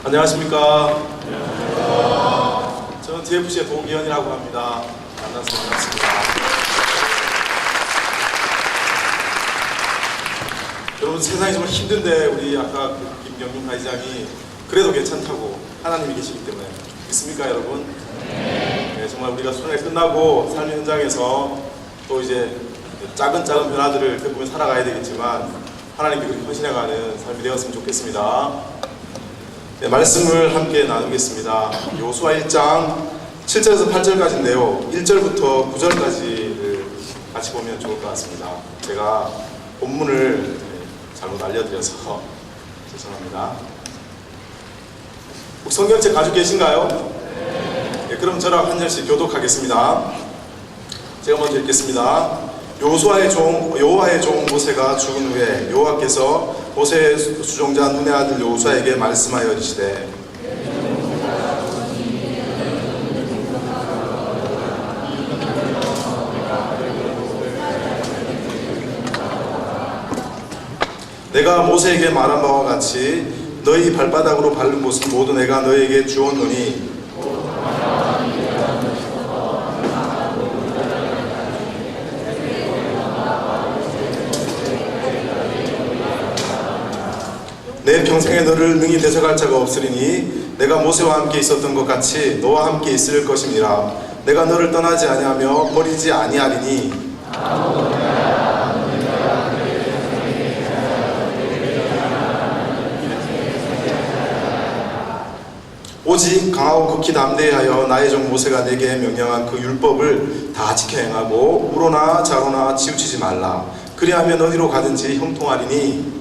안녕하십니까. 저는 TFC의 도기현이라고 합니다. 만나서 반갑습니다. 여러분, 세상이 정말 힘든데 우리 아까 김경민 가이장이 그래도 괜찮다고 하나님이 계시기 때문에 믿습니까, 여러분? 네, 정말 우리가 수련회 끝나고 삶의 현장에서 또 이제 작은 변화들을 겪으며 살아가야 되겠지만 하나님께 그렇게 헌신해가는 삶이 되었으면 좋겠습니다. 네, 말씀을 함께 나누겠습니다. 요수아 1장 7절에서 8절까지인데요. 1절부터 9절까지를 같이 보면 좋을 것 같습니다. 제가 본문을 잘못 알려드려서 죄송합니다. 혹시 성경책 가지고 계신가요? 네, 그럼 저랑 한 절씩 교독하겠습니다. 제가 먼저 읽겠습니다. 여호와의 종 모세가 죽은 후에 여호와께서 모세의 수종자 눈의 아들 여호수아에게 말씀하여 이르시되 내가 모세에게 말한 바와 같이 너희 발바닥으로 밟는 곳은 모두 내가 너희에게 주었노니 내 평생에 너를 능히 대적할 자가 없으리니 내가 모세와 함께 있었던 것 같이 너와 함께 있을 것임이라. 내가 너를 떠나지 아니하며 버리지 아니하리니 오직 강하고 극히 담대하여 나의 종 모세가 내게 명령한 그 율법을 다 지켜 행하고 우로나 좌로나 치우치지 말라. 그리하면 어디로 가든지 형통하리니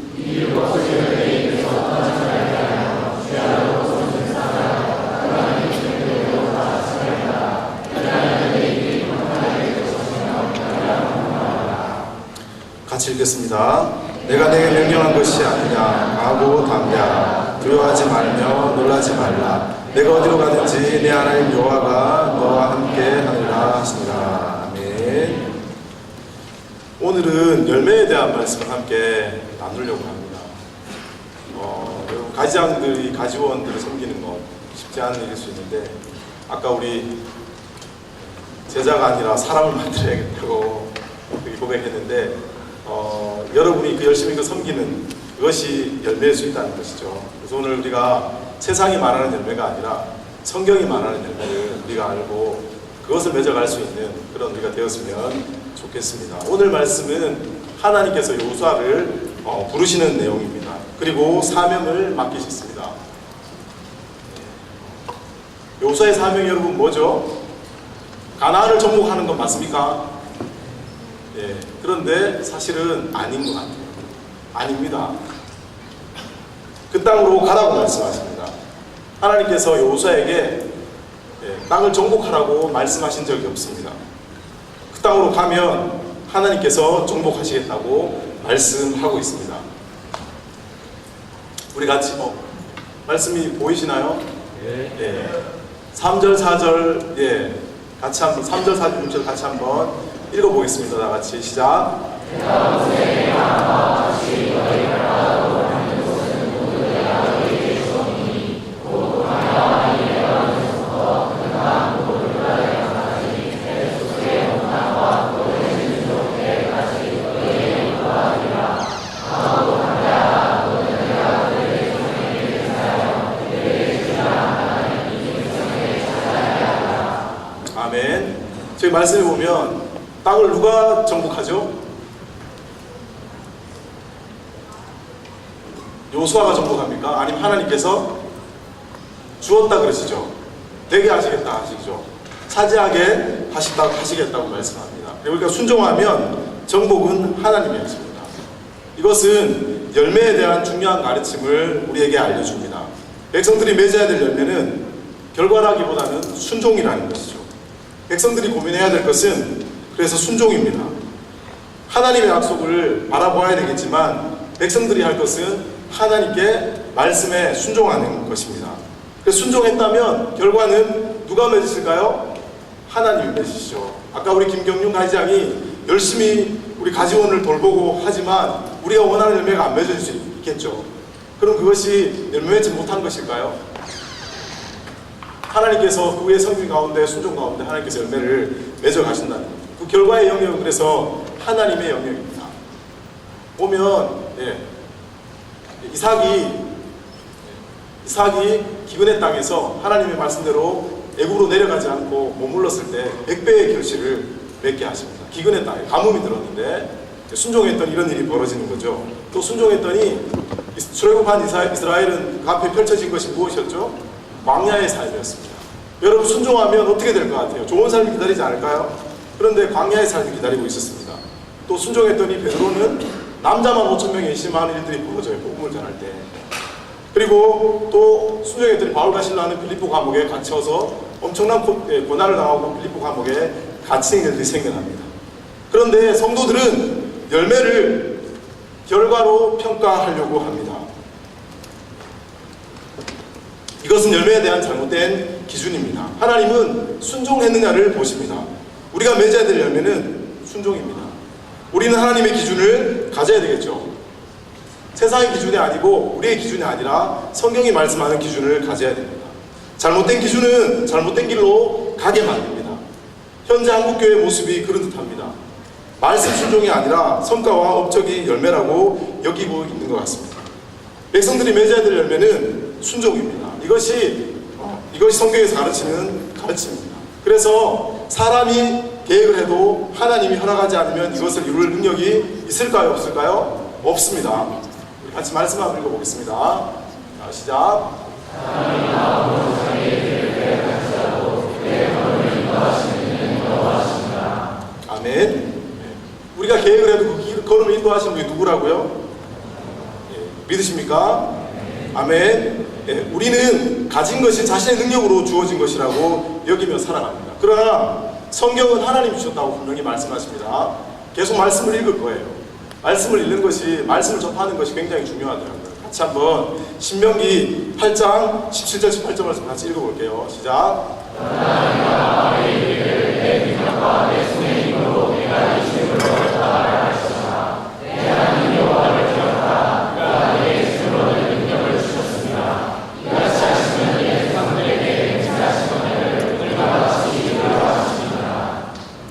같이 읽겠습니다. 내가 내게 명령한 것이 아니냐. 강하고 담대하라. 두려워하지 말며 놀라지 말라. 내가 어디로 가든지 내 하나님 여호와가 너와 함께 하리라 하시니라. 아멘. 오늘은 열매에 대한 말씀을 함께 나누려고 합니다. 여러분, 가지장들이 가지원들을 섬기는 건 쉽지 않은 일일 수 있는데 아까 우리 제자가 아니라 사람을 만들어야겠다고 고백했는데 여러분이 그 열심히 섬기는 그것이 열매일 수 있다는 것이죠. 그래서 오늘 우리가 세상이 말하는 열매가 아니라 성경이 말하는 열매를 우리가 알고 그것을 맺어갈 수 있는 그런 우리가 되었으면 좋겠습니다. 오늘 말씀은 하나님께서 여호수아를 부르시는 내용입니다. 그리고 사명을 맡기셨습니다. 여호수아의 사명이 여러분 뭐죠? 가나안을 정복하는 건 맞습니까? 예, 그런데 사실은 아닌 것 같아요. 아닙니다. 그 땅으로 가라고 말씀하십니다. 하나님께서 여호수아에게 땅을 정복하라고 말씀하신 적이 없습니다. 그 땅으로 가면 하나님께서 정복하시겠다고 말씀하고 있습니다. 우리 같이 말씀이 보이시나요? 예. 3절 4절 같이 한번 3절 4절 6절 같이 한번 읽어보겠습니다. 다 같이 시작. 아멘. 저희 말씀을 보면 땅을 누가 정복하죠? 여호수아가 정복합니까? 아니면 하나님께서 주었다 그러시죠? 되게 하시겠다 하시죠? 차지하게 하시겠다고 말씀합니다. 그러니까 순종하면 정복은 하나님이 하십니다. 이것은 열매에 대한 중요한 가르침을 우리에게 알려줍니다. 백성들이 맺어야 될 열매는 결과라기보다는 순종이라는 것이죠. 백성들이 고민해야 될 것은 그래서 순종입니다. 하나님의 약속을 바라보아야 되겠지만 백성들이 할 것은 하나님께 말씀에 순종하는 것입니다. 그래서 순종했다면 결과는 누가 맺으실까요? 하나님이 맺으시죠. 아까 우리 김경윤 가지장이 열심히 우리 가지원을 돌보고 하지만 우리가 원하는 열매가 안 맺어질 수 있겠죠. 그럼 그것이 열매 맺지 못한 것일까요? 하나님께서 그의 성품 가운데, 순종 가운데 하나님께서 열매를 맺어 가신다는 거죠. 그 결과의 영역은 그래서 하나님의 영역입니다. 보면 이삭이 기근의 땅에서 하나님의 말씀대로 애굽으로 내려가지 않고 머물렀을 때 100배의 결실을 맺게 하십니다. 기근의 땅에 가뭄이 들었는데 순종했더니 이런 일이 벌어지는 거죠. 또 순종했더니 출애굽한 이스라엘은 그 앞에 펼쳐진 것이 무엇이었죠? 광야의 삶이었습니다. 여러분, 순종하면 어떻게 될 것 같아요? 좋은 삶이 기다리지 않을까요? 그런데 광야의 삶이 기다리고 있었습니다. 또 순종했더니 베드로는 남자만 5,000명이 심한 일들이 벌어져요. 복음을 전할 때. 그리고 또 순종했더니 바울과 실라는 빌립보 감옥에 갇혀서 엄청난 고난을 당하고 빌립보 감옥에 갇힌 일들이 생겨납니다. 그런데 성도들은 열매를 결과로 평가하려고 합니다. 이것은 열매에 대한 잘못된 기준입니다. 하나님은 순종했느냐를 보십니다. 우리가 맺어야 될 열매는 순종입니다. 우리는 하나님의 기준을 가져야 되겠죠. 세상의 기준이 아니고 우리의 기준이 아니라 성경이 말씀하는 기준을 가져야 됩니다. 잘못된 기준은 잘못된 길로 가게 만듭니다. 현재 한국교회의 모습이 그런 듯합니다. 말씀 순종이 아니라 성과와 업적이 열매라고 여기고 있는 것 같습니다. 백성들이 맺어야 될 열매는 순종입니다. 이것이 성경에서 가르치는 가르침입니다. 그래서 사람이 계획을 해도 하나님이 허락하지 않으면 이것을 이룰 능력이 있을까요? 없을까요? 없습니다. 우리 같이 말씀 한번 읽어보겠습니다. 자, 시작. 아멘. 우리가 계획을 해도 그 걸음을 인도하시는 분이 누구라고요? 믿으십니까? 아멘. 우리는 가진 것이 자신의 능력으로 주어진 것이라고 여기며 살아갑니다. 그러나 성경은 하나님이 주셨다고 분명히 말씀하십니다. 계속 말씀을 읽을 거예요. 말씀을 읽는 것이, 말씀을 접하는 것이 굉장히 중요하더라고요. 같이 한번 신명기 8장 17절 18절 말씀 같이 읽어볼게요. 시작.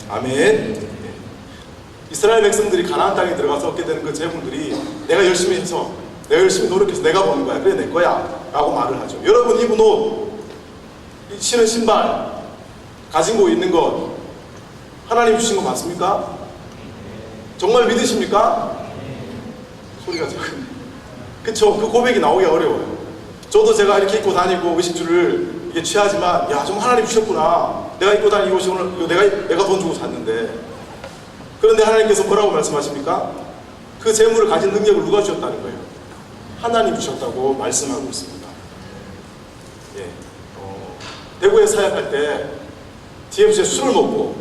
아멘. 이스라엘 백성들이 가나안 땅에 들어가서 얻게 되는 그 재물들이 내가 열심히 해서, 내가 열심히 노력해서 내가 버는 거야, 그래 내 거야 라고 말을 하죠. 여러분, 입은 옷, 신은 신발, 가진 거 있는 것 하나님 주신 거 맞습니까? 정말 믿으십니까? 소리가 작은데, 그쵸? 그 고백이 나오기 어려워요. 저도 제가 이렇게 입고 다니고 의식주를 이게 취하지만, 야, 좀 하나님 주셨구나. 내가 입고 다니는 옷이 오늘 내가 돈 주고 샀는데. 그런데 하나님께서 뭐라고 말씀하십니까? 그 재물을 가진 능력을 누가 주셨다는 거예요? 하나님 주셨다고 말씀하고 있습니다. 대구에 사역할 때 DMC에 술을 먹고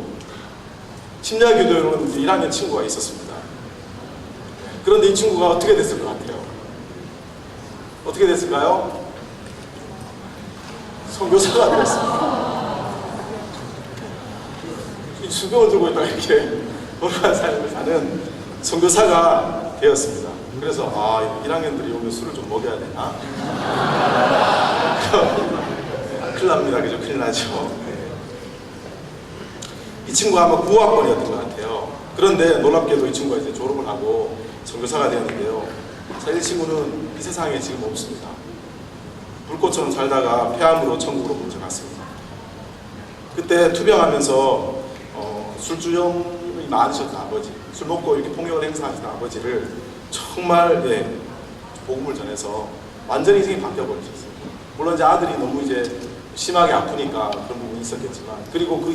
심야기도에 오는 1학년 친구가 있었습니다. 그런데 이 친구가 어떻게 됐을 것 같아요? 어떻게 됐을까요? 선교사가 되었습니다. 이 수경을 들고 있다가 이렇게 돌아가는 삶을 사는 선교사가 되었습니다. 그래서 1학년들이 오면 술을 좀 먹여야 되나? 큰일 납니다. 그죠? 큰일 나죠. 이 친구가 아마 9학번이었던 것 같아요. 그런데 놀랍게도 이 친구가 이제 졸업을 하고 선교사가 되었는데요. 사실 이 친구는 이 세상에 지금 없습니다. 불꽃처럼 살다가 폐암으로 천국으로 먼저 갔습니다. 그때 투병하면서 술주정이 많으셨던 아버지, 술 먹고 이렇게 폭력을 행사하시던 아버지를 정말 복음을 전해서 완전히 인생이 바뀌어버리셨어요. 물론 이제 아들이 너무 이제 심하게 아프니까 그런 부분이 있었겠지만, 그리고 그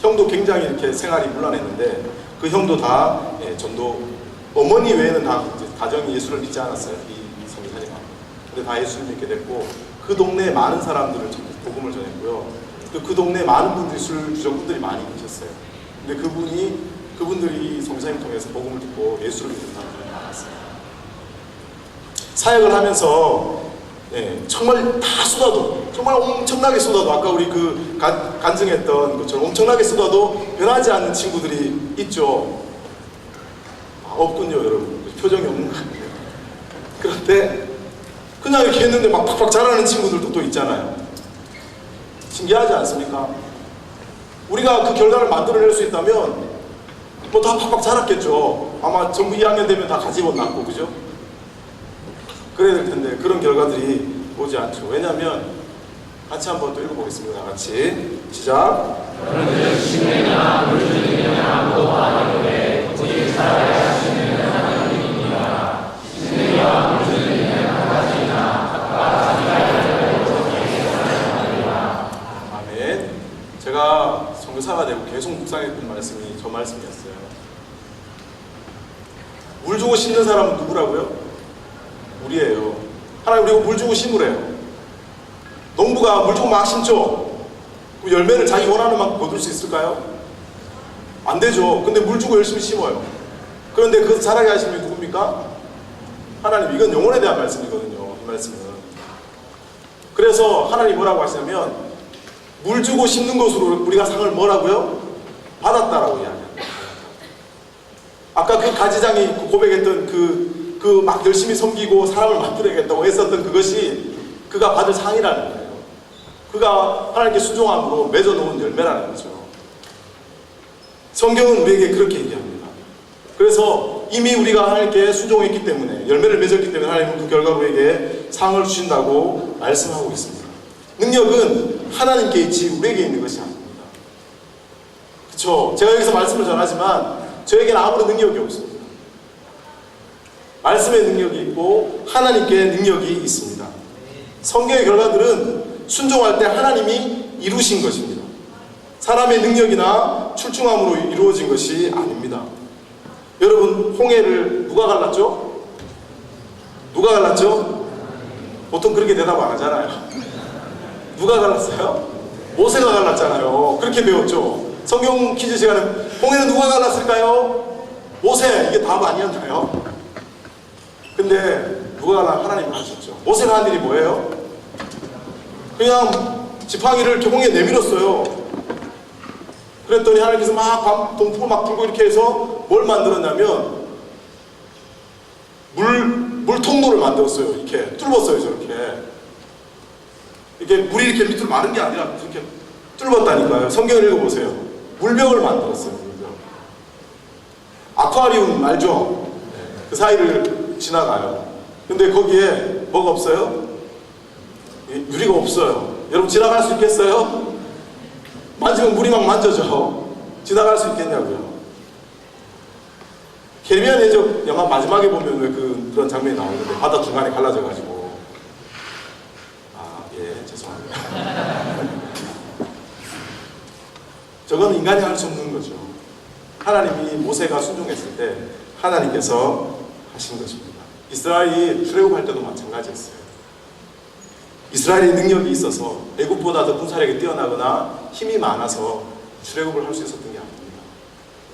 형도 굉장히 이렇게 생활이 문란했는데 그 형도 다 전도, 어머니 외에는 다 가정이 예수를 믿지 않았어요. 이 선교사님은. 근데 다 예수를 믿게 됐고, 그 동네에 많은 사람들을 복음을 전했고요. 또 그 동네에 많은 분들이 술 주정분들이 많이 계셨어요. 근데 그분들이 선교사님 통해서 복음을 듣고 예수를 믿는 사람들이 많았어요. 사역을 하면서 정말 다 쏟아도, 정말 엄청나게 쏟아도, 아까 우리 그 간증했던 것처럼 엄청나게 쏟아도 변하지 않는 친구들이 있죠. 없군요, 여러분. 표정이 없는 것 같아요. 그런데 그냥 이렇게 했는데 막 팍팍 자라는 친구들도 또 있잖아요. 신기하지 않습니까? 우리가 그 결과를 만들어낼 수 있다면 뭐 다 팍팍 자랐겠죠. 아마 전부 2학년 되면 다 가지고 낳고, 그죠? 그래야 될 텐데 그런 결과들이 오지 않죠. 왜냐하면 같이 한번 또 읽어보겠습니다. 같이 시작. 아멘. 제가 선교사가 되고 계속 묵상했던 말씀이 저 말씀이었어요. 물 주고 심는 사람은 누구라고요? 우리예요. 하나님 우리가 물 주고 심으래요. 농부가 물 주고 막 심죠. 그 열매를 자기 원하는 만큼 거둘 수 있을까요? 안 되죠. 근데 물 주고 열심히 심어요. 그런데 그 자라게 하시는 분이 누굽니까? 하나님. 이건 영혼에 대한 말씀이거든요. 이 말씀은. 그래서 하나님 뭐라고 하시냐면 물 주고 심는 것으로 우리가 상을 뭐라고요? 받았다라고 이야기합니다. 아까 그 가지장이 고백했던 그 막 열심히 섬기고 사람을 만들어야겠다고 했었던 그것이 그가 받을 상이라는 거예요. 그가 하나님께 순종함으로 맺어놓은 열매라는 거죠. 성경은 우리에게 그렇게 얘기합니다. 그래서 이미 우리가 하나님께 순종했기 때문에 열매를 맺었기 때문에 하나님은 그 결과로 우리에게 상을 주신다고 말씀하고 있습니다. 능력은 하나님께 있지 우리에게 있는 것이 아닙니다. 그렇죠? 제가 여기서 말씀을 전하지만 저에게는 아무런 능력이 없습니다. 말씀의 능력이 있고 하나님께 능력이 있습니다. 성경의 결과들은 순종할 때 하나님이 이루신 것입니다. 사람의 능력이나 출중함으로 이루어진 것이 아닙니다. 여러분, 홍해를 누가 갈랐죠? 누가 갈랐죠? 보통 그렇게 대답 안 하잖아요. 누가 갈랐어요? 모세가 갈랐잖아요. 그렇게 배웠죠. 성경 퀴즈 시간에 홍해는 누가 갈랐을까요? 모세. 이게 답 아니었나요? 근데 누가 갈라? 하나님 하셨죠. 모세가 한 일이 뭐예요? 그냥 지팡이를 이렇게 홍해에 내밀었어요. 그랬더니 하나님께서 막 동풍을 막 불고 이렇게 해서 뭘 만들었냐면 물 통로를 만들었어요. 이렇게 뚫었어요. 저렇게. 이게 물이 이렇게 밑으로 마른 게 아니라 이렇게 뚫었다니까요. 성경을 읽어보세요. 물벽을 만들었어요. 물벽. 아쿠아리움 알죠? 그 사이를 지나가요. 근데 거기에 뭐가 없어요? 유리가 없어요. 여러분 지나갈 수 있겠어요? 만지면 물이 막 만져져. 지나갈 수 있겠냐고요. 캐리비안 해적 영화 마지막에 보면 왜 그런 장면이 나오는데 바다 중간에 갈라져가지고 죄송합니다. 저건 인간이 할 수 없는 거죠. 하나님이 모세가 순종했을 때 하나님께서 하신 것입니다. 이스라엘이 출애굽할 때도 마찬가지였어요. 이스라엘의 능력이 있어서 애굽보다 더 군사력이 뛰어나거나 힘이 많아서 출애굽을 할 수 있었던 게 아닙니다.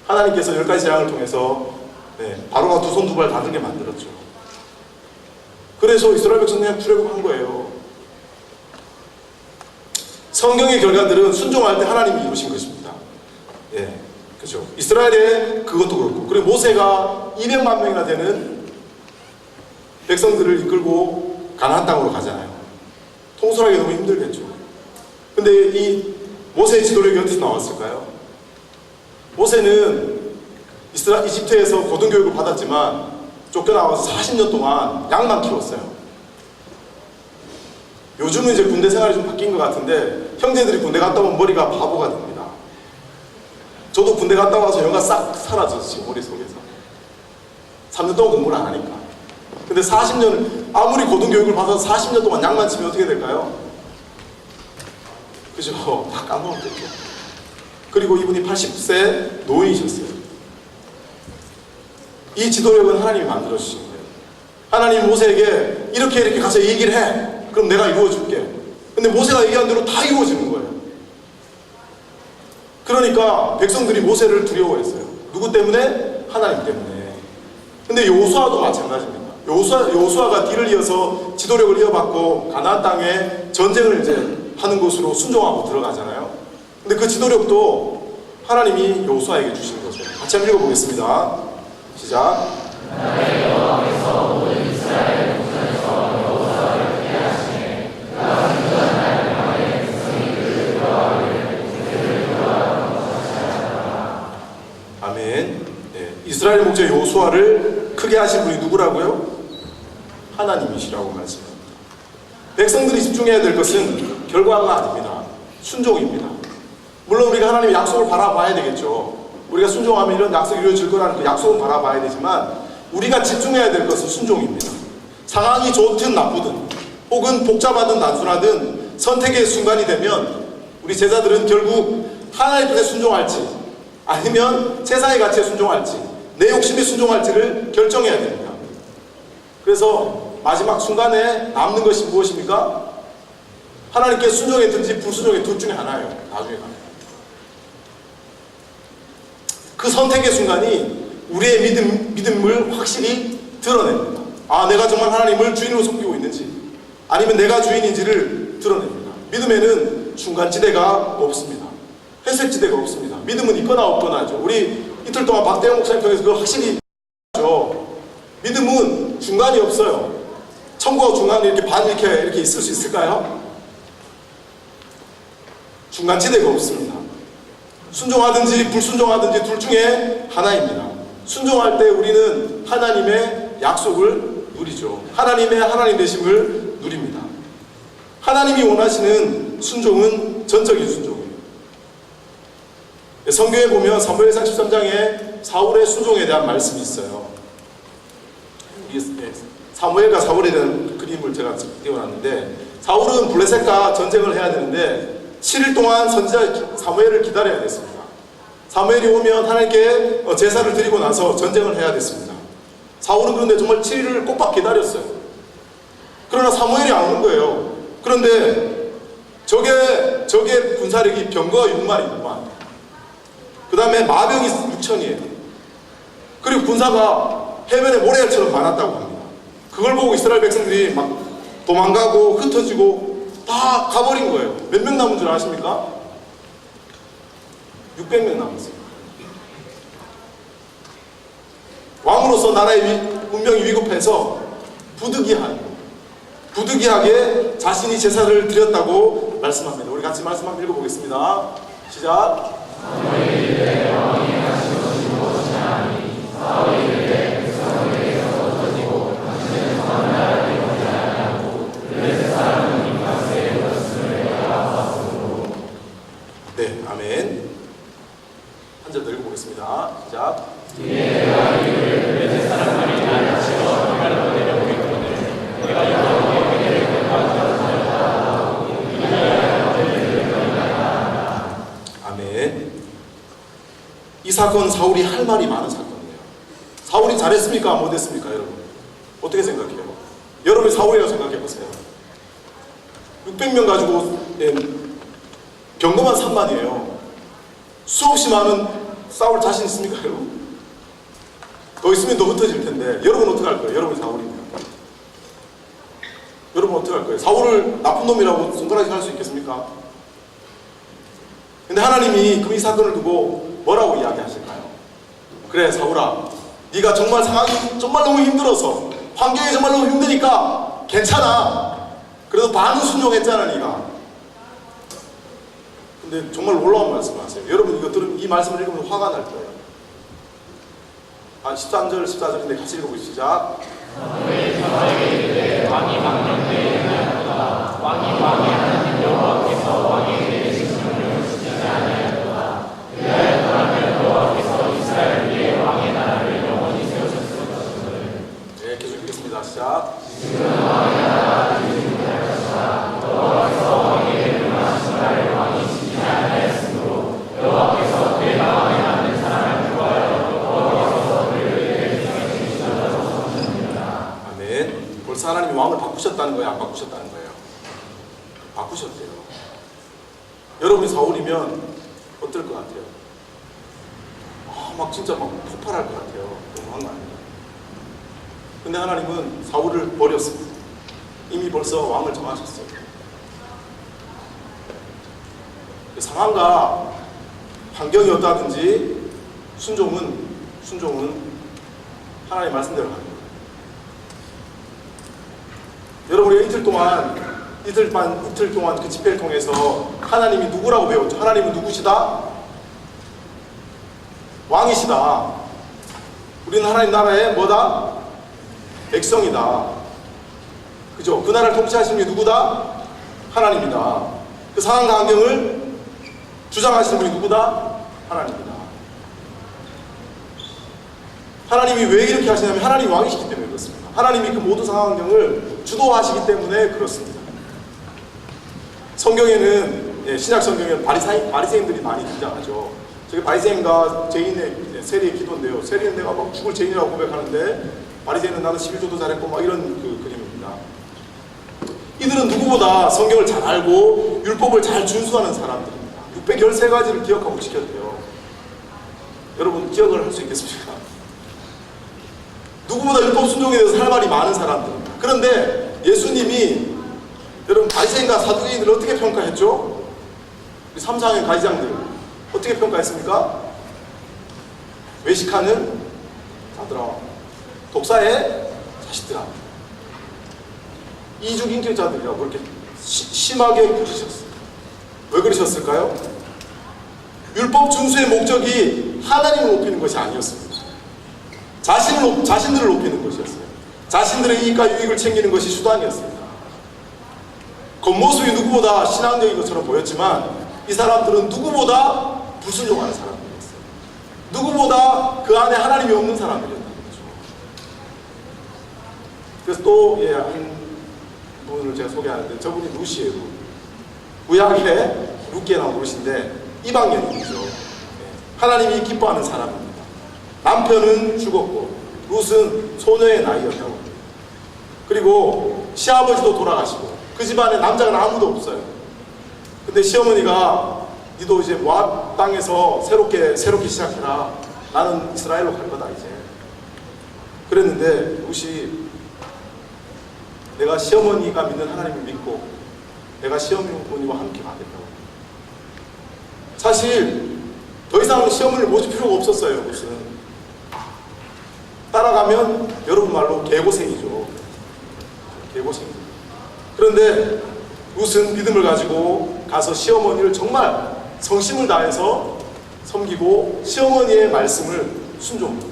하나님께서 10가지 재앙을 통해서 바로가 두 손 두 발 다 들게 만들었죠. 그래서 이스라엘 백성이 그냥 출애굽한 거예요. 성경의 결과들은 순종할 때 하나님이 이루신 것입니다. 그렇죠. 이스라엘의 그것도 그렇고, 그리고 모세가 200만 명이나 되는 백성들을 이끌고 가나안 땅으로 가잖아요. 통솔하기 너무 힘들겠죠. 근데 이 모세의 지도력이 어디서 나왔을까요? 모세는 이집트에서 고등교육을 받았지만 쫓겨나와서 40년 동안 양만 키웠어요. 요즘은 이제 군대 생활이 좀 바뀐 것 같은데 형제들이 군대 갔다 오면 머리가 바보가 됩니다. 저도 군대 갔다 와서 영가 싹 사라졌어요. 머릿속에서. 3년 동안 공부를 안 하니까. 근데 40년, 아무리 고등교육을 받아서 40년 동안 양만 치면 어떻게 될까요? 그죠? 다 까먹었겠죠. 그리고 이분이 80세 노인이셨어요. 이 지도력은 하나님이 만들어주신 거예요. 하나님 모세에게 이렇게 가서 얘기를 해. 그럼 내가 이루어줄게. 근데 모세가 얘기한 대로 다 이루어지는 거예요. 그러니까 백성들이 모세를 두려워했어요. 누구 때문에? 하나님 때문에. 근데 여호수아도 마찬가지입니다. 여호수아가 뒤를 이어서 지도력을 이어받고 가나안 땅에 전쟁을 이제 하는 곳으로 순종하고 들어가잖아요. 근데 그 지도력도 하나님이 여호수아에게 주신 거죠. 같이 한번 읽어보겠습니다. 시작. 이스라엘 목자 여호수아를 크게 하신 분이 누구라고요? 하나님이시라고 말씀합니다. 백성들이 집중해야 될 것은 결과가 아닙니다. 순종입니다. 물론 우리가 하나님의 약속을 바라봐야 되겠죠. 우리가 순종하면 이런 약속이 이루어질 거라는 그 약속을 바라봐야 되지만 우리가 집중해야 될 것은 순종입니다. 상황이 좋든 나쁘든 혹은 복잡하든 단순하든 선택의 순간이 되면 우리 제자들은 결국 하나님 뜻에 순종할지 아니면 세상의 가치에 순종할지 내 욕심에 순종할지를 결정해야 됩니다. 그래서 마지막 순간에 남는 것이 무엇입니까? 하나님께 순종했든지 불순종의 둘 중에 하나예요. 나중에 가면. 그 선택의 순간이 우리의 믿음을 확실히 드러냅니다. 아, 내가 정말 하나님을 주인으로 섬기고 있는지 아니면 내가 주인인지를 드러냅니다. 믿음에는 중간지대가 없습니다. 회색지대가 없습니다. 믿음은 있거나 없거나죠. 우리 이틀 동안 박대영 목사님 통해서 그걸 확실히 알았죠. 믿음은 중간이 없어요. 천국하고 중간이 이렇게 반 이렇게 있을 수 있을까요? 중간지대가 없습니다. 순종하든지 불순종하든지 둘 중에 하나입니다. 순종할 때 우리는 하나님의 약속을 누리죠. 하나님 되심을 누립니다. 하나님이 원하시는 순종은 전적인 순종이에요. 성경에 보면 사무엘상 13장에 사울의 순종에 대한 말씀이 있어요. 사무엘과 사울에 대한 그림을 제가 띄워놨는데, 사울은 블레셋과 전쟁을 해야 되는데 7일 동안 선지자 사무엘을 기다려야 됐습니다. 사무엘이 오면 하나님께 제사를 드리고 나서 전쟁을 해야 됐습니다. 사울은 그런데 정말 7일을 꼬박 기다렸어요. 그러나 사무엘이 안 오는 거예요. 그런데 적의 군사력이 병거가 6만, 그 다음에 마병이 6천이에요. 그리고 군사가 해변에 모래알처럼 많았다고 합니다. 그걸 보고 이스라엘 백성들이 막 도망가고 흩어지고 다 가버린 거예요. 몇 명 남은 줄 아십니까? 600명 남았어요. 왕으로서 나라의 운명이 위급해서 부득이하게 자신이 제사를 드렸다고 말씀합니다. 우리 같이 말씀 한번 읽어보겠습니다. 시작. 네, 아멘. 한 절 더 읽어보겠습니다. 시작. 아멘. 이 사건 사울이 할 말이 많은 사건이에요. 사울이 잘했습니까? 못했습니까? 여러분 어떻게 생각해요? 여러분이 사울이라고 생각해보세요. 600명 가지고 병거만 3만이에요. 수없이 많은 싸울 자신 있습니까? 여러분 더 있으면 더 흩어질 텐데 여러분 어떻게 할 거예요? 여러분이 사울입니다. 여러분 어떻게 할 거예요? 사울을 나쁜 놈이라고 손가락질 할 수 있겠습니까? 근데 하나님이 그 이 사건을 두고 뭐라고 이야기하실까요? 그래 사울아, 네가 정말 상황이 정말 너무 힘들어서 환경이 정말 너무 힘드니까 괜찮아. 그래도 반은 순종했잖아 네가. 근데 정말 놀라운 말씀을 하세요. 여러분 이거 들으면 이 말씀을 읽으면 화가 날 거예요. 13절 14절인데 같이 읽어보시죠. 시작. 왕이 망령되었나이다. 왕이 하나님 여호와께서 왕에게 계시심을 주지 아니하였도다. 그리하였더라면 여호와께서 이스라엘 위에 왕의 나라를 영원히 세우셨을 것임을. 네, 계속 읽겠습니다. 시작. 지금은 왕의 나라가 되지 못하였으나 여호와께서 왕에게 명하신 나라의 왕이 지지 아니하였으므로 여호와께서 그가 왕에 맞는 사람을 구하여 여호와께서 그에게 주시는 것입니다. 아멘. 벌써 하나님이 왕을 바꾸셨다는 거예요? 안 바꾸셨다는 거예요? 바꾸셨대요. 여러분이 사울이면 어떨 것 같아요? 막 진짜 막 폭발할 것 같아요. 너무한 거 아니에요? 근데 하나님은 사울을 버렸습니다. 이미 벌써 왕을 정하셨어요. 상황과 환경이 어떠하든지 순종은 하나님의 말씀대로 하는 거예요. 여러분 우리가 이틀 동안 그 집회를 통해서 하나님이 누구라고 배웠죠? 하나님은 누구시다? 왕이시다. 우리는 하나님 나라의 뭐다? 백성이다. 그죠? 그 나라를 통치하시는 게 누구다? 하나님이다. 그 상황과 환경을 주장하시는 분이 누구다? 하나님이다. 하나님이 왜 이렇게 하시냐면 하나님이 왕이시기 때문에 그렇습니다. 하나님이 그 모든 상황 환경을 주도하시기 때문에 그렇습니다. 성경에는, 신약 성경에는 바리새인들이 많이 등장하죠. 저게 바리새인과 죄인의 세리의 기도인데요. 세리는 내가 막 죽을 죄인이라고 고백하는데 바리새인은 나는 11조도 잘했고 막 이런 그 그림입니다. 이들은 누구보다 성경을 잘 알고 율법을 잘 준수하는 사람들입니다. 613가지를 기억하고 지켰대요. 여러분 기억을 할 수 있겠습니까? 누구보다 율법 순종에 대해서 할 말이 많은 사람들입니다. 그런데 예수님이 여러분 바리새인과 사두개인들을 어떻게 평가했죠? 우리 삼상의 가이장들 어떻게 평가했습니까? 외식하는 자들아, 독사의 자식들아, 이중인격자들이라고 그렇게 심하게 꾸짖으셨어요. 왜 그러셨을까요? 율법 준수의 목적이 하나님을 높이는 것이 아니었습니다. 자신들을 높이는 것이었어요. 자신들의 이익과 유익을 챙기는 것이 수단이었습니다. 겉모습이 누구보다 신앙적인 것처럼 보였지만 이 사람들은 누구보다 불순종하는 사람들이었어요. 누구보다 그 안에 하나님이 없는 사람들이었다는 거죠. 그래서 또 한 분을 제가 소개하는데 저분이 루시예요. 구약에 룻기에 나온 룻인데 이방인이죠. 하나님이 기뻐하는 사람입니다. 남편은 죽었고 룻은 소녀의 나이였다고. 그리고 시아버지도 돌아가시고 그 집안에 남자가 아무도 없어요. 근데 시어머니가 니도 이제 모압 땅에서 새롭게 시작해라. 나는 이스라엘로 갈 거다 이제. 그랬는데 룻이 내가 시어머니가 믿는 하나님을 믿고 내가 시어머니와 함께 가겠다고. 사실 더 이상 시어머니를 모실 필요가 없었어요. 룻은. 따라가면 여러분 말로 개고생이죠. 개고생이죠. 그런데 룻은 믿음을 가지고 가서 시어머니를 정말 성심을 다해서 섬기고 시어머니의 말씀을 순종합니다.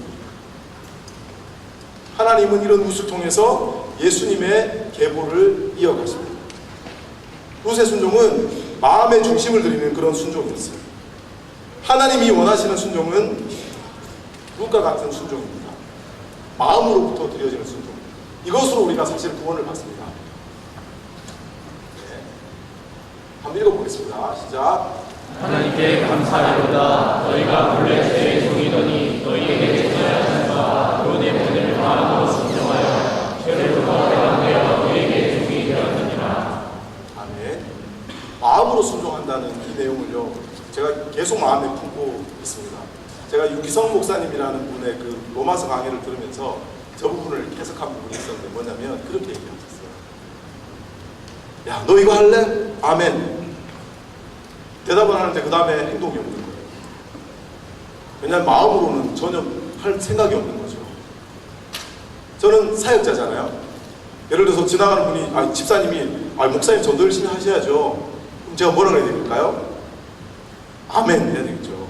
하나님은 이런 룻을 통해서 예수님의 계보를 이어가십니다. 룻의 순종은 마음의 중심을 드리는 그런 순종이었어요. 하나님이 원하시는 순종은 룻과 같은 순종입니다. 마음으로부터 드려지는 순종. 이것으로 우리가 사실 구원을 받습니다. 네. 한번 읽어보겠습니다. 시작. 하나님께 감사하리로다. 너희가 본래 제 종이더니 너희에게 제자야 하신바 론의 문을 마음으로 순종하여 죄로부터 해방되어 너희에게 종이 되었느니라. 아멘. 마음으로 순종한다는 이 내용을요, 제가 계속 마음에 품고 있습니다. 제가 유기성 목사님이라는 분의 그 로마서 강의를 들으면서 저 부분을 해석한 부분이 있었는데 뭐냐면 그렇게 얘기하셨어요. 야, 너 이거 할래? 아멘. 대답을 하는데 그 다음에 행동이 없는 거예요. 왜냐하면 마음으로는 전혀 할 생각이 없는 거죠. 저는 사역자잖아요. 예를 들어서 지나가는 분이, 집사님이, 목사님 전도 열심히 하셔야죠. 그럼 제가 뭐라고 해야 될까요? 아멘 해야 되겠죠.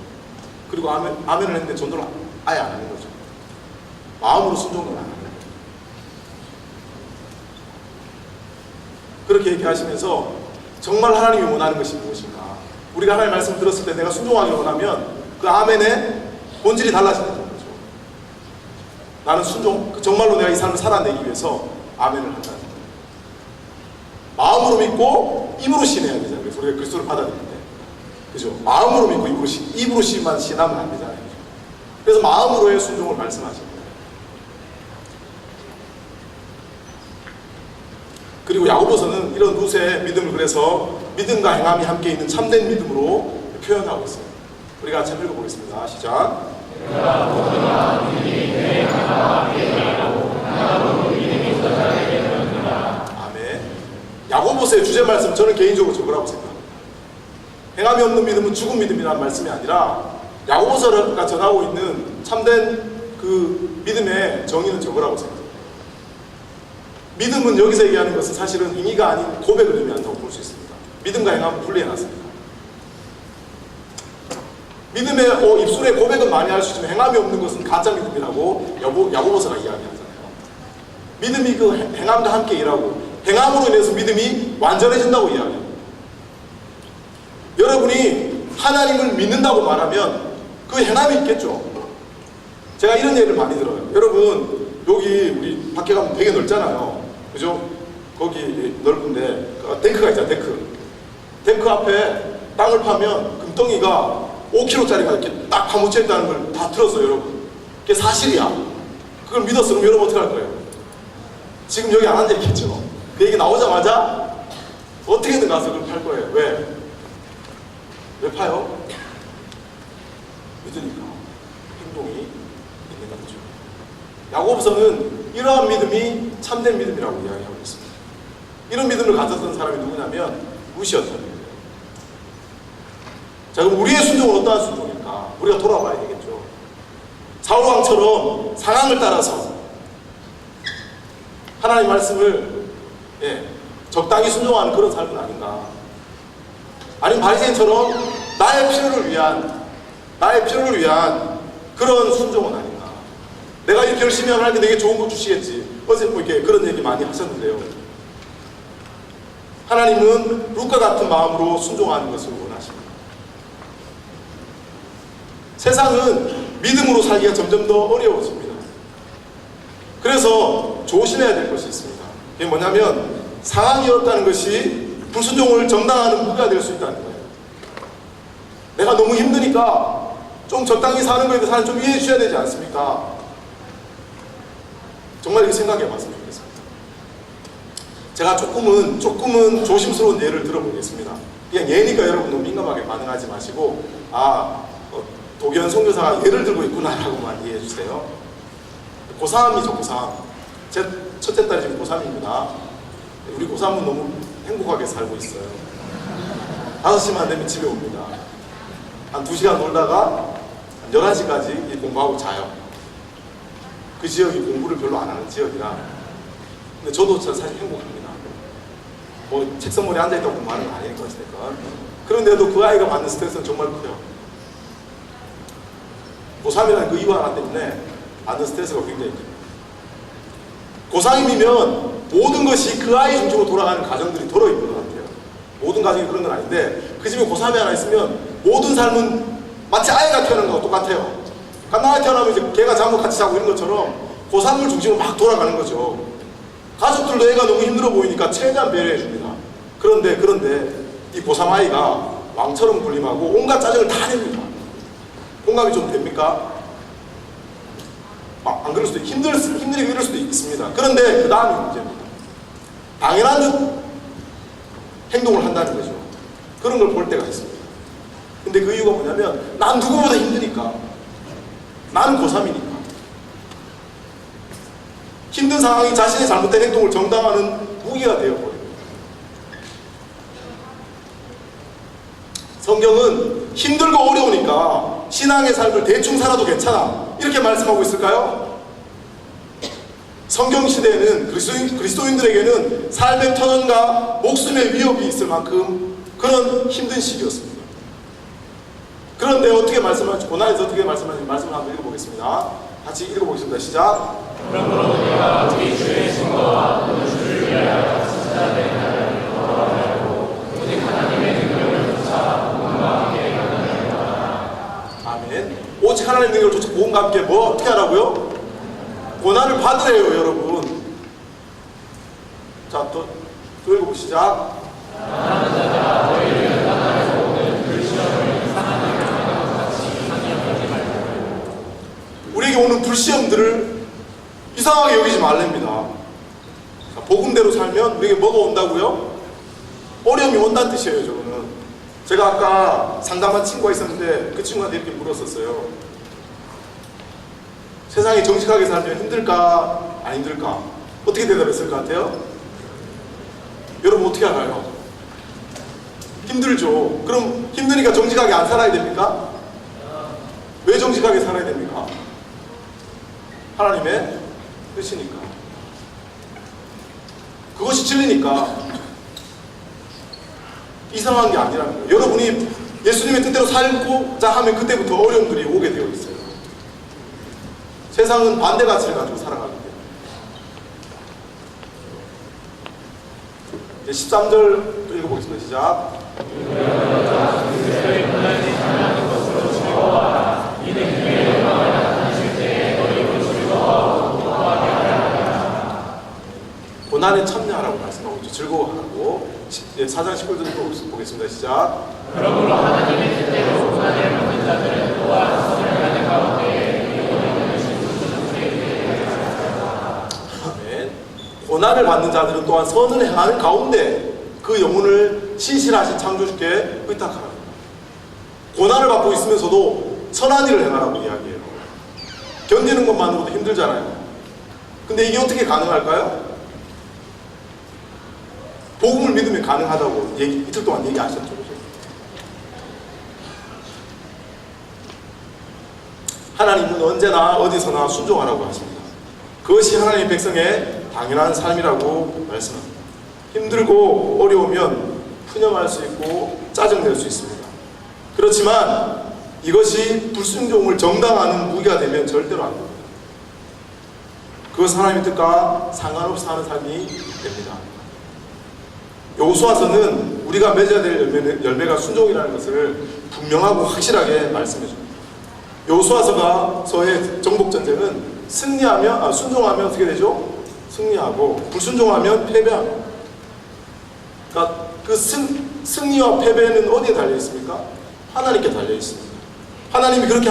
그리고 아멘을 했는데 전도를 아예 안 하는 거죠. 마음으로 순종을 안 하는 거예요. 그렇게 얘기하시면서 정말 하나님이 원하는 것이 무엇인가? 우리가 하나님의 말씀을 들었을 때 내가 순종하기 원하면 그 아멘의 본질이 달라지는 거죠. 나는 순종, 정말로 내가 이 삶을 살아내기 위해서 아멘을 한다는 거예요. 마음으로 믿고 입으로 신해야 되잖아요. 그래서 우리가 그리스도를 받아들이는데, 그죠? 마음으로 믿고 입으로 신만 신하면 안 되잖아요. 그래서 마음으로의 순종을 말씀하시는 거예요. 그리고 야고보서는 이런 룻의 믿음을 그래서 믿음과 행함이 함께 있는 참된 믿음으로 표현하고 있어요. 우리가 같이 읽어보겠습니다. 시작. 아멘. 야고보서의 주제 말씀 저는 개인적으로 저거라고 생각합니다. 행함이 없는 믿음은 죽은 믿음이라는 말씀이 아니라 야고보서가 전하고 있는 참된 그 믿음의 정의는 저거라고 생각합니다. 믿음은 여기서 얘기하는 것은 사실은 의미가 아닌 고백을 의미한다고 볼 수 있습니다. 믿음과 행함을 분리해놨습니다. 믿음의 입술에 고백은 많이 할 수 있지만 행함이 없는 것은 가짜 믿음이라고 야고보서가 이야기하잖아요. 믿음이 그 행함과 함께 일하고 행함으로 인해서 믿음이 완전해진다고 이야기합니다. 여러분이 하나님을 믿는다고 말하면 그 행함이 있겠죠. 제가 이런 예를 많이 들어요. 여러분 여기 우리 밖에 가면 되게 넓잖아요. 그죠? 거기 넓은데 탱크가 있잖아요. 탱크 앞에 땅을 파면 금덩이가 5kg짜리가 이렇게 딱 파묻혀 있다는 걸 다 들었어요. 여러분 그게 사실이야. 그걸 믿었으면 여러분 어떻게 할 거예요? 지금 여기 안 앉아있겠죠. 그 얘기 나오자마자 어떻게든 가서 그걸 팔 거예요. 왜 파요? 믿으니까 행동이 있는 거죠. 야고보서는 이러한 믿음이 참된 믿음이라고 이야기하고 있습니다. 이런 믿음을 가졌던 사람이 누구냐면 루시였던 거예요. 자, 그럼 우리의 순종은 어떠한 순종일까? 우리가 돌아봐야 되겠죠. 사울왕처럼 상황을 따라서 하나님 말씀을 적당히 순종하는 그런 삶은 아닌가? 아니면 바리새인처럼 나의 필요를 위한 그런 순종은 아닌가? 내가 이렇게 열심히 하면 하나님께 내게 좋은 거 주시겠지. 어제 뭐 이렇게 그런 얘기 많이 하셨는데요. 하나님은 룻과 같은 마음으로 순종하는 것을 원하십니다. 세상은 믿음으로 살기가 점점 더 어려워집니다. 그래서 조심해야 될 것이 있습니다. 그게 뭐냐면 상황이었다는 것이 불순종을 정당화하는 무기가 될 수 있다는 거예요. 내가 너무 힘드니까 좀 적당히 사는 거에 대해서 하나님 좀 이해해 주셔야 되지 않습니까? 정말 이렇게 생각해 봤으면 좋겠습니다. 제가 조금은 조심스러운 예를 들어보겠습니다. 그냥 예니까 여러분 너무 민감하게 반응하지 마시고 도견 선교사가 예를 들고 있구나라고만 이해해 주세요. 고3이죠, 고3. 제 첫째 딸이 지금 고3입니다. 우리 고3은 너무 행복하게 살고 있어요. 5시만 되면 집에 옵니다. 한 2시간 놀다가 11시까지 공부하고 자요. 그 지역이 공부를 별로 안 하는 지역이라. 근데 저도 사실 행복합니다. 뭐 책상머리에 앉아있다고 공부하는 건 아닐 것이니까. 그런데도 그 아이가 받는 스트레스는 정말 커요. 고3이라는 그 이유 하나 때문에 받는 스트레스가 굉장히 커요. 고3이면 모든 것이 그 아이 중심으로 돌아가는 가정들이 덜어 있는 것 같아요. 모든 가정이 그런 건 아닌데 그 집에 고3이 하나 있으면 모든 삶은 마치 아이가 태어난 거와 똑같아요. 갓난아이 태어나면 이제 걔가 자고 같이 자고 이런 것처럼 고3을 중심으로 막 돌아가는 거죠. 가족들도 애가 너무 힘들어 보이니까 최대한 배려해 줍니다. 그런데 이 고3 아이가 왕처럼 군림하고 온갖 짜증을 다 냅니다. 공감이 좀 됩니까? 안 그럴 수도 힘들게 이럴 수도 있습니다. 그런데 그 다음이 문제입니다. 당연한 행동을 한다는 거죠. 그런 걸 볼 때가 있습니다. 근데 그 이유가 뭐냐면 난 누구보다 힘드니까. 나는 고3이니까. 힘든 상황이 자신의 잘못된 행동을 정당화하는 무기가 되어버립니다. 성경은 힘들고 어려우니까 신앙의 삶을 대충 살아도 괜찮아 이렇게 말씀하고 있을까요? 성경 시대에는 그리스도인들에게는 삶의 터전과 목숨의 위협이 있을 만큼 그런 힘든 시기였습니다. 그런데 어떻게 말씀하는지 고난에서 어떻게 말씀하는지 말씀을 한번 읽어보겠습니다. 같이 읽어보겠습니다. 시작. 그러므로 우리가 우리 주의 증거와 그 주를 위하여 찾아낸 나라를 걸어가고 오직 하나님의 능력을 쫓아 복음과 함께 가는 거라. 아멘. 오직 하나님의 능력을 쫓아 복음과 함께 뭐 어떻게 하라고요? 고난을 받으래요, 여러분. 자, 또 읽어보고 시작. 하나님 자가 너희를 나라에서 오는 불시험을 상하게 하는 것 같이 상여하지 말고. 우리에게 오는 불시험들을 이상하게 여기지 말랍니다. 복음대로 살면 우리에게 뭐가 온다고요? 어려움이 온다는 뜻이에요. 저거는 제가 아까 상담한 친구가 있었는데 그 친구한테 이렇게 물었었어요. 세상에 정직하게 살면 힘들까 안 힘들까? 어떻게 대답했을 것 같아요? 여러분 어떻게 알아요? 힘들죠. 그럼 힘드니까 정직하게 안 살아야 됩니까? 왜 정직하게 살아야 됩니까? 하나님의 뜻이니까. 그것이 진리니까. 이상한 게 아니라는 거예요. 여러분이 예수님의 뜻대로 살고자 하면 그때부터 어려움들이 오게 되어 있어요. 세상은 반대 가치를 가지고 살아가기 때문에. 이제 13절 또 읽어보겠습니다. 시작. 고난에 참여하라고 말씀하고 있죠. 즐거워하고. 4장 19절 보겠습니다. 시작. 그러므로 하나님의 뜻대로 고난을 받는 자들은 또한 선을 받는 가운데 아멘. 고난을 받는 자들은 또한 선을 행하는 가운데 그 영혼을 신실하신 창조주께 의탁하라. 고난을 받고 있으면서도 선한 일을 행하라고 이야기해요. 견디는 것만으로도 힘들잖아요. 근데 이게 어떻게 가능할까요? 복음을 믿으면 가능하다고 이틀 동안 얘기하셨죠. 하나님은 언제나 어디서나 순종하라고 하십니다. 그것이 하나님의 백성의 당연한 삶이라고 말씀합니다. 힘들고 어려우면 푸념할 수 있고 짜증낼 수 있습니다. 그렇지만 이것이 불순종을 정당화하는 무기가 되면 절대로 안 됩니다. 그것은 하나님의 뜻과 상관없이 사는 삶이 됩니다. 여호수아서는 우리가 맺어야 될 열매가 순종이라는 것을 분명하고 확실하게 말씀해 줍니다. 여호수아서의 정복전쟁은 순종하면 어떻게 되죠? 승리하고 불순종하면 패배합니다. 그러니까 그 승리와 패배는 어디에 달려 있습니까? 하나님께 달려 있습니다. 하나님이 그렇게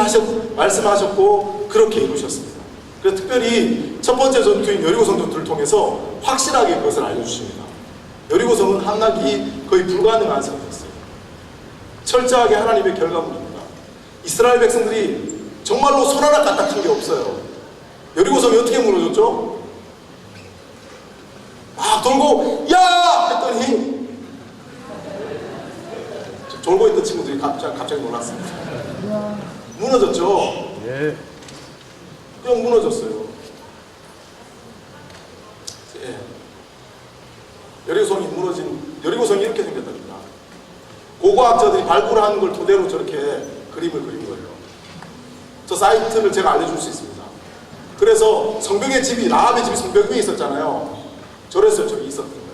말씀하셨고 그렇게 이루셨습니다. 그래서 특별히 첫 번째 전투인 여리고성 전투를 통해서 확실하게 그것을 알려주십니다. 여리고성은 함락이 거의 불가능한 상태였어요. 철저하게 하나님의 결과물입니다. 이스라엘 백성들이 정말로 손 하나 까딱한 게 없어요. 여리고성이 어떻게 무너졌죠? 막 돌고 야! 했더니 졸고 있던 친구들이 갑자기 놀랐습니다. 무너졌죠? 예. 그냥 무너졌어요. 예. 여리고성이 이렇게 생겼답니다. 고고학자들이 발굴한 걸 토대로 저렇게 그림을 그린 거예요. 저 사이트를 제가 알려줄 수 있습니다. 그래서 성벽의 집이, 라합의 집이 성벽 위에 있었잖아요. 저랬어요. 저기 있었던 거예요.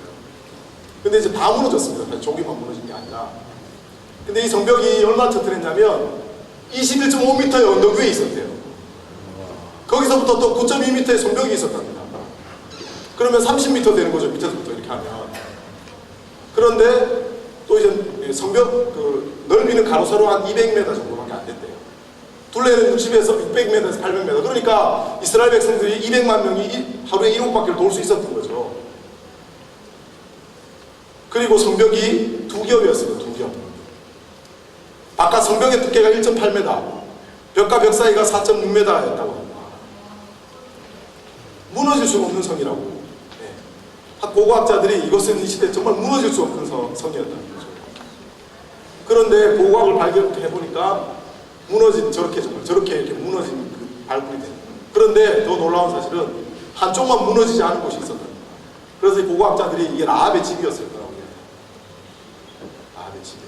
근데 이제 다 무너졌습니다. 조기만 무너진 게 아니라. 근데 이 성벽이 얼마나 튼튼했냐면 21.5m의 언덕 위에 있었대요. 거기서부터 또 9.2m의 성벽이 있었답니다. 그러면 30m 되는 거죠. 밑에서부터 이렇게 하면. 그런데 또 이제 성벽 넓이는 가로세로 한 200m 정도밖에 안 됐대요. 둘레는 60에서 600m에서 800m. 그러니까 이스라엘 백성들이 200만 명이 하루에 7바퀴를 돌 수 있었던 거죠. 그리고 성벽이 두 겹이었어요. 두 겹. 바깥 성벽의 두께가 1.8m, 벽과 벽 사이가 4.6m였다고 합니다. 무너질 수 없는 성이라고. 고고학자들이 이것은 이 시대에 정말 무너질 수 없는 성이었다는 거죠. 그런데 고고학을 발견해보니까 저렇게 이렇게 무너진 그 발굴이 됩니다. 그런데 더 놀라운 사실은 한쪽만 무너지지 않은 곳이 있었답니다. 그래서 이 고고학자들이 이게 라합의 집이었을 거라고 해요. 라합의 집이었어요.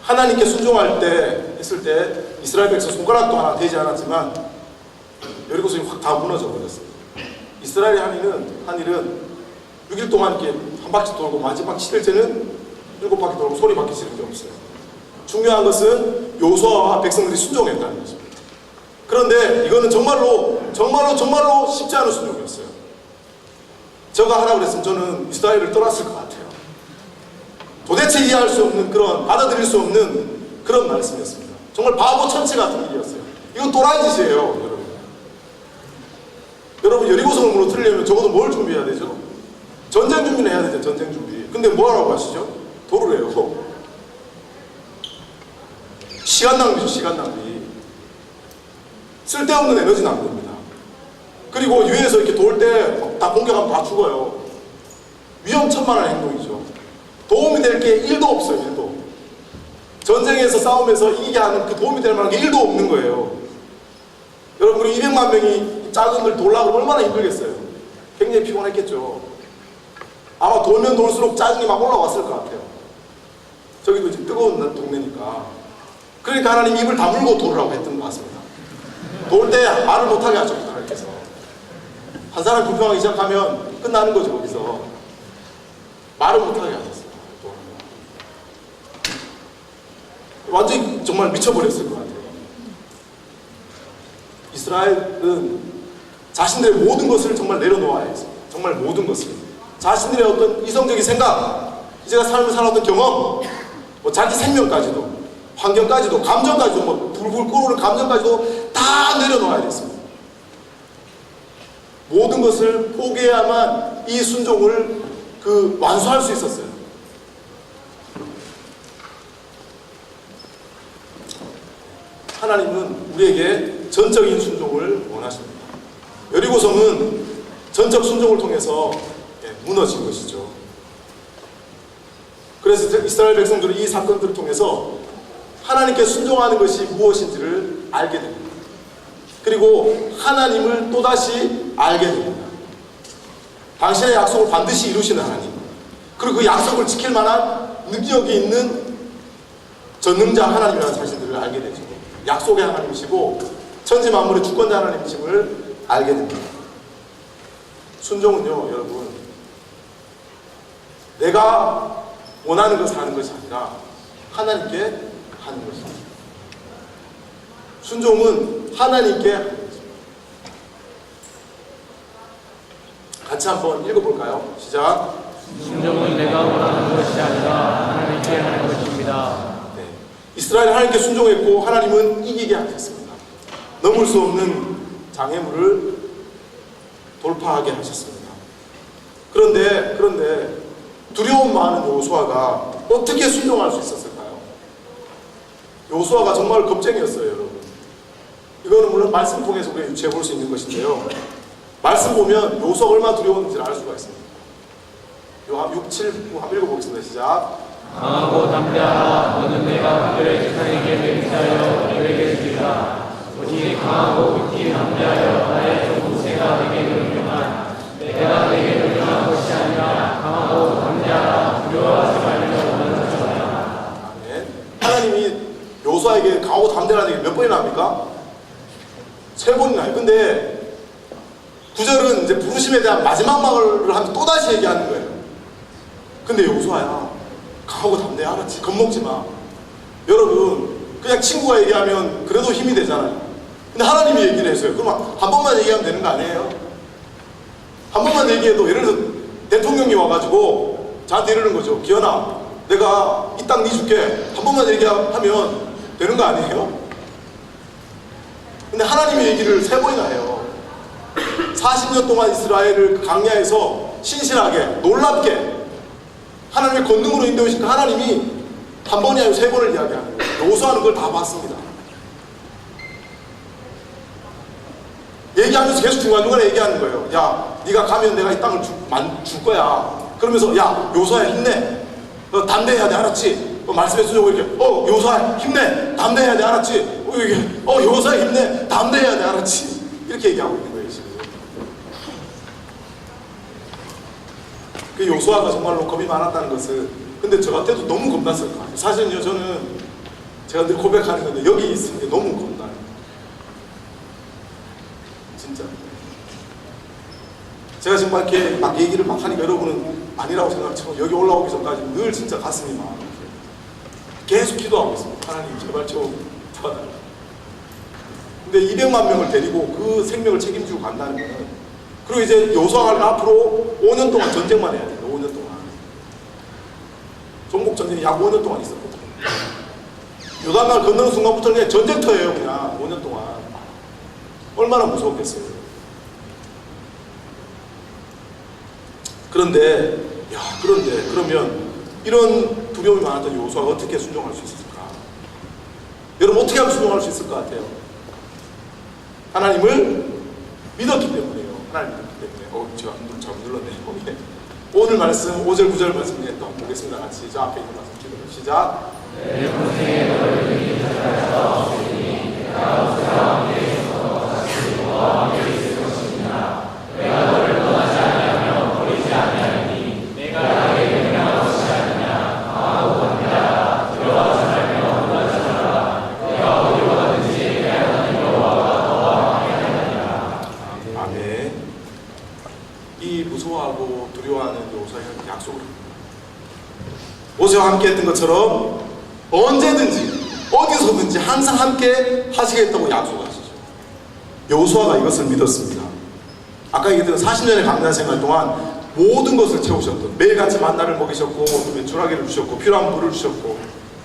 하나님께 순종할 때 했을 때 이스라엘 백성 손가락도 하나 되지 않았지만 여리고성이 확 다 무너져 버렸습니다. 이스라엘이 한 일은 6일 동안 이렇게 한 바퀴 돌고 마지막 7일째는 7바퀴 돌고 소리밖에 지른 게 없어요. 중요한 것은 여호수아와 백성들이 순종했다는 것입니다. 그런데 이거는 정말로 쉽지 않은 순종이었어요. 제가 하라고 그랬으면 저는 이스라엘을 떠났을 것 같아요. 도대체 이해할 수 없는 받아들일 수 없는 그런 말씀이었습니다. 정말 바보 천치 같은 일이었어요. 이건 또라이 짓이에요, 여러분. 여러분, 여리고성을 무너뜨리려면 적어도 뭘 준비해야 되죠? 전쟁 준비는 해야 되죠, 전쟁 준비. 근데 뭐 하라고 하시죠? 도를 해요. 시간 낭비죠, 시간 낭비. 쓸데없는 에너지 낭비입니다. 그리고 위에서 이렇게 돌 때 다 공격하면 다 죽어요. 위험천만한 행동이죠. 도움이 될 게 1도 없어요, 1도. 전쟁에서 싸우면서 이기게 하는 그 도움이 될 만한 게 1도 없는 거예요. 여러분, 우리 200만 명이 작은 걸 돌라고 얼마나 힘들겠어요. 굉장히 피곤했겠죠. 아마 돌면 돌수록 짜증이 막 올라왔을 것 같아요. 저기도 지금 뜨거운 동네니까. 그러니까 하나님 입을 다물고 돌으라고 했던 것 같습니다. 돌 때 말을 못하게 하죠, 하나님께서. 한 사람이 불평하기 시작하면 끝나는 거죠, 거기서. 말을 못하게 하셨어요. 완전히 정말 미쳐버렸을 것 같아요. 이스라엘은 자신들의 모든 것을 정말 내려놓아야 했어요. 정말 모든 것을. 자신들의 어떤 이성적인 생각, 이제가 삶을 살았던 경험, 뭐 자기 생명까지도, 환경까지도, 감정까지도, 뭐 불불 끓어오는 감정까지도 다 내려놓아야 됐습니다. 모든 것을 포기해야만 이 순종을 완수할 수 있었어요. 하나님은 우리에게 전적인 순종을 원하십니다. 여리고성은 전적 순종을 통해서 무너진 것이죠. 그래서 이스라엘 백성들은 이 사건들을 통해서 하나님께 순종하는 것이 무엇인지를 알게 됩니다. 그리고 하나님을 또다시 알게 됩니다. 당신의 약속을 반드시 이루시는 하나님, 그리고 그 약속을 지킬 만한 능력이 있는 전능자 하나님이라는 사실들을 알게 되죠. 약속의 하나님이시고 천지 만물의 주권자 하나님이심을 알게 됩니다. 순종은요, 여러분, 내가 원하는 것을 하는 것이 아니라 하나님께 하는 것입니다. 순종은 하나님께 하는 것입니다. 같이 한번 읽어볼까요? 시작. 순종은 내가 원하는 것이 아니라 하나님께 하는 것입니다. 네. 이스라엘은 하나님께 순종했고 하나님은 이기게 하셨습니다. 넘을 수 없는 장애물을 돌파하게 하셨습니다. 그런데 두려움 많은 여호수아가 어떻게 순종할 수 있었을까요? 여호수아가 정말 겁쟁이였어요, 여러분. 이거는 물론 말씀 통해서 우리가 유추해 볼 수 있는 것인데요. 말씀 보면 여호수아가 얼마나 두려웠는지를 알 수가 있습니다. 6, 7, 9 한번 읽어보겠습니다. 시작. 강하고 담대하라. 너는 내가 그들의 지상에게 맹세하여 너에게 주리라. 오직 강하고 굳게 담대하여 나의 종 모세가 내게 명령한 내가 내게 명령한 것이 아니라 강하고 담대하라. 두려워하지 말며 원하는 자야. 아멘. 하나님이 여호수아에게 강하고 담대하라는 얘기 몇 번이나 합니까? 3번이나 해요. 근데 9절은 이제 부르심에 대한 마지막 말을 하면 또다시 얘기하는 거예요. 근데 여호수아야, 강하고 담대해, 알았지? 겁먹지 마. 여러분, 그냥 친구가 얘기하면 그래도 힘이 되잖아요. 근데 하나님이 얘기를 했어요. 그럼 한 번만 얘기하면 되는 거 아니에요? 한 번만 얘기해도, 예를 들어서 대통령이 와가지고 저한테 이러는 거죠. 기현아, 내가 이 땅 네 줄게. 한 번만 얘기하면 되는 거 아니에요? 근데 하나님의 얘기를 3번이나 해요. 40년 동안 이스라엘을 광야에서 신실하게, 놀랍게 하나님의 권능으로 인도하신 그 하나님이 한 번이 아니고 3번을 이야기하는 거예요. 여호수아는 그걸 다 봤습니다. 얘기하면서 계속 중간중간에 얘기하는 거예요. 야, 네가 가면 내가 이 땅을 줄 거야. 그러면서 야, 여호수아야 힘내. 너 담대해야 돼, 알았지? 말씀해 주려고 이렇게 여호수아야 힘내. 담대해야 돼, 알았지? 여호수아야 힘내. 담대해야 돼, 알았지? 이렇게 얘기하고 있는 거예요, 지금. 그 여호수아가 정말로 겁이 많았다는 것은, 근데 저 같아도 너무 겁났을 것 같아요. 사실은요, 저는 제가 늘 고백하는 건데 여기 있을 때 너무 겁나요. 진짜. 제가 지금 막 이렇게 막 얘기를 막 하니까 여러분은 아니라고 생각하지만 여기 올라오기 전까지 늘 진짜 가슴이 막 계속 기도하고 있습니다. 하나님 제발 좀 도와달라. 근데 200만 명을 데리고 그 생명을 책임지고 간다는 거는, 그리고 이제 여호수아가 앞으로 5년 동안 전쟁만 해야 돼요. 5년 동안. 종국 전쟁이 약 5년 동안 있었거든요. 요단강 건너는 순간부터 그냥 전쟁터예요. 그냥 5년 동안. 얼마나 무서웠겠어요. 그러면 이런 두려움이 많았던 여호수아가 어떻게 순종할 수 있을까? 여러분, 어떻게 하면 순종할 수 있을 것 같아요? 하나님을 믿었기 때문에요. 하나님 믿었기 때문에. 제가 잘못 눌렀네요. 오늘 말씀 5절 9절 말씀 또 한번 보겠습니다. 같이 저 앞에 있는 말씀 기도해. 시작. 내 평생에 너를 위해 살아서 없으니 내가 그와 함께 있어서 다시 너와 함께 있을 것이니라. 내가 너를 떠나지 아니하며 버리지 아니하니 내가 이 무서워하고 두려워하는 여호수아에게 약속을 합니다. 모세와 함께 했던 것처럼 언제든지 어디서든지 항상 함께 하시겠다고 약속하시죠. 여호수아가 이것을 믿었습니다. 아까 얘기했던 40년의 강단 생활 동안 모든 것을 채우셨던, 매일같이 만나를 먹이셨고 주라기를 주셨고 필요한 물을 주셨고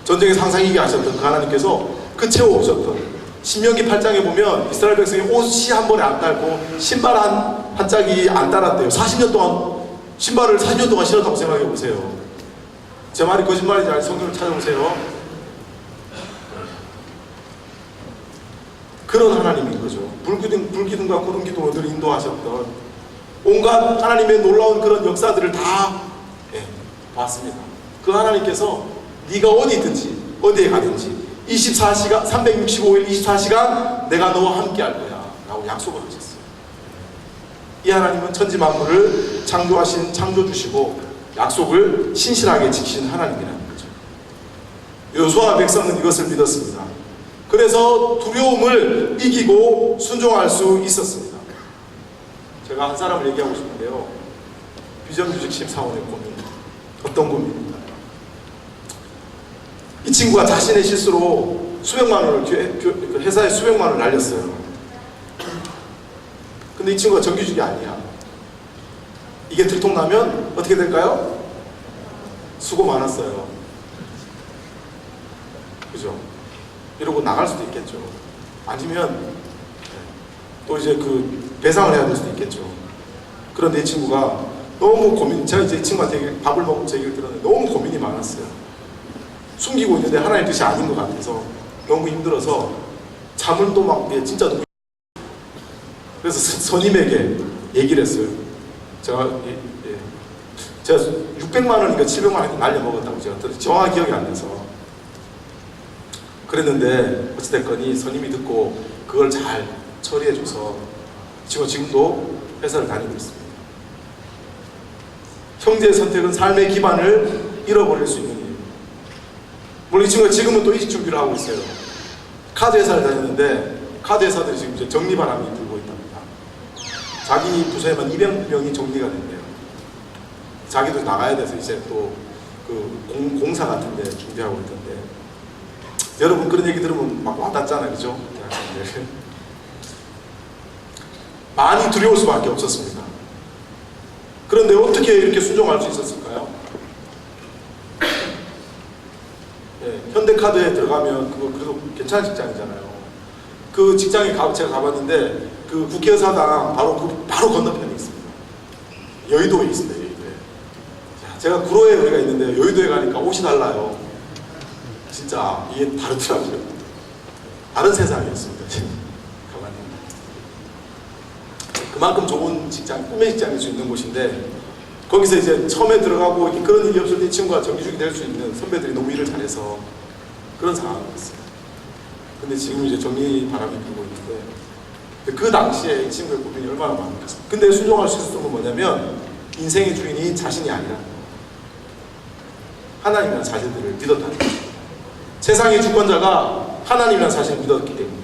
전쟁에서 항상 이기게 하셨던 그 하나님께서 그 채워오셨던, 신명기 8장에 보면 이스라엘 백성이 옷이 한 번에 안 닳고 신발 한 짝이 안 닳았대요. 40년 동안 신발을 40년 동안 신었다고 생각해 보세요. 제 말이 거짓말인지 아닌지 성경을 찾아보세요. 그런 하나님인 거죠. 불기둥과 구름기둥으로 늘 인도하셨던, 온갖 하나님의 놀라운 그런 역사들을 다 봤습니다. 그 하나님께서 네가 어디든지 어디에 가든지 24시간 365일 24시간 내가 너와 함께 할 거야 라고 약속을 하셨어요. 이 하나님은 천지 만물을 창조하신 창조주시고 약속을 신실하게 지키신 하나님이라는 거죠. 여호수아 백성은 이것을 믿었습니다. 그래서 두려움을 이기고 순종할 수 있었습니다. 제가 한 사람을 얘기하고 싶은데요. 비정규직 심사원의 고민, 어떤 고민입니다. 이 친구가 자신의 실수로 수백만 원을, 회사에 수백만 원을 날렸어요. 근데 이 친구가 정규직이 아니야. 이게 들통나면 어떻게 될까요? 수고 많았어요. 그죠? 이러고 나갈 수도 있겠죠. 아니면 또 이제 그 배상을 해야 될 수도 있겠죠. 그런데 이 친구가 너무 제가 이제 이 친구한테 밥을 먹으면서 얘기를 들었는데 너무 고민이 많았어요. 숨기고 있는데 하나님의 뜻이 아닌 것 같아서 너무 힘들어서 잠을 또 막 진짜 너무. 그래서 선임에게 얘기를 했어요. 제가 600만 원인가 700만 원인가 날려먹었다고 제가 정확히 기억이 안 나서 그랬는데 어찌됐거니 선임이 듣고 그걸 잘 처리해줘서 지금도 회사를 다니고 있습니다. 형제의 선택은 삶의 기반을 잃어버릴 수 있는 일입니다. 물론 이 친구가 지금은 또 이직 준비를 하고 있어요. 카드 회사를 다녔는데 카드 회사들이 지금 이제 정리바람이 불고 있답니다. 자기 부서에만 200명이 정리가 된대요. 자기도 나가야 돼서 이제 또 그 공사 같은 데 준비하고 있던데, 여러분 그런 얘기 들으면 막 와닿잖아요. 그죠? 많이 두려울 수밖에 없었습니다. 그런데 어떻게 이렇게 순종할 수 있었을까요? 현대카드에 들어가면 그거 그래도 괜찮은 직장이잖아요. 그 직장에 제가 가봤는데 그 국회의사당 바로 건너편에 있습니다. 여의도에 있습니다. 여의도에. 제가 구로에 여기가 있는데 여의도에 가니까 옷이 달라요. 진짜 이게 다르더라고요. 다른 세상이었습니다. 가봤는데 그만큼 좋은 직장, 꿈의 직장일 수 있는 곳인데, 거기서 이제 처음에 들어가고 이렇게 그런 일이 없을 때 이 친구가 정규직이 될 수 있는 선배들이 너무 일을 잘해서 그런 상황이었어요. 근데 지금 이제 정리 바람이 불고 있는데, 그 당시에 이 친구의 고민이 얼마나 많았겠어요. 근데 순종할 수 있었던 건 뭐냐면, 인생의 주인이 자신이 아니라 하나님이라는 사실들을 믿었다는 거죠. 세상의 주권자가 하나님이라는 사실을 믿었기 때문이에요.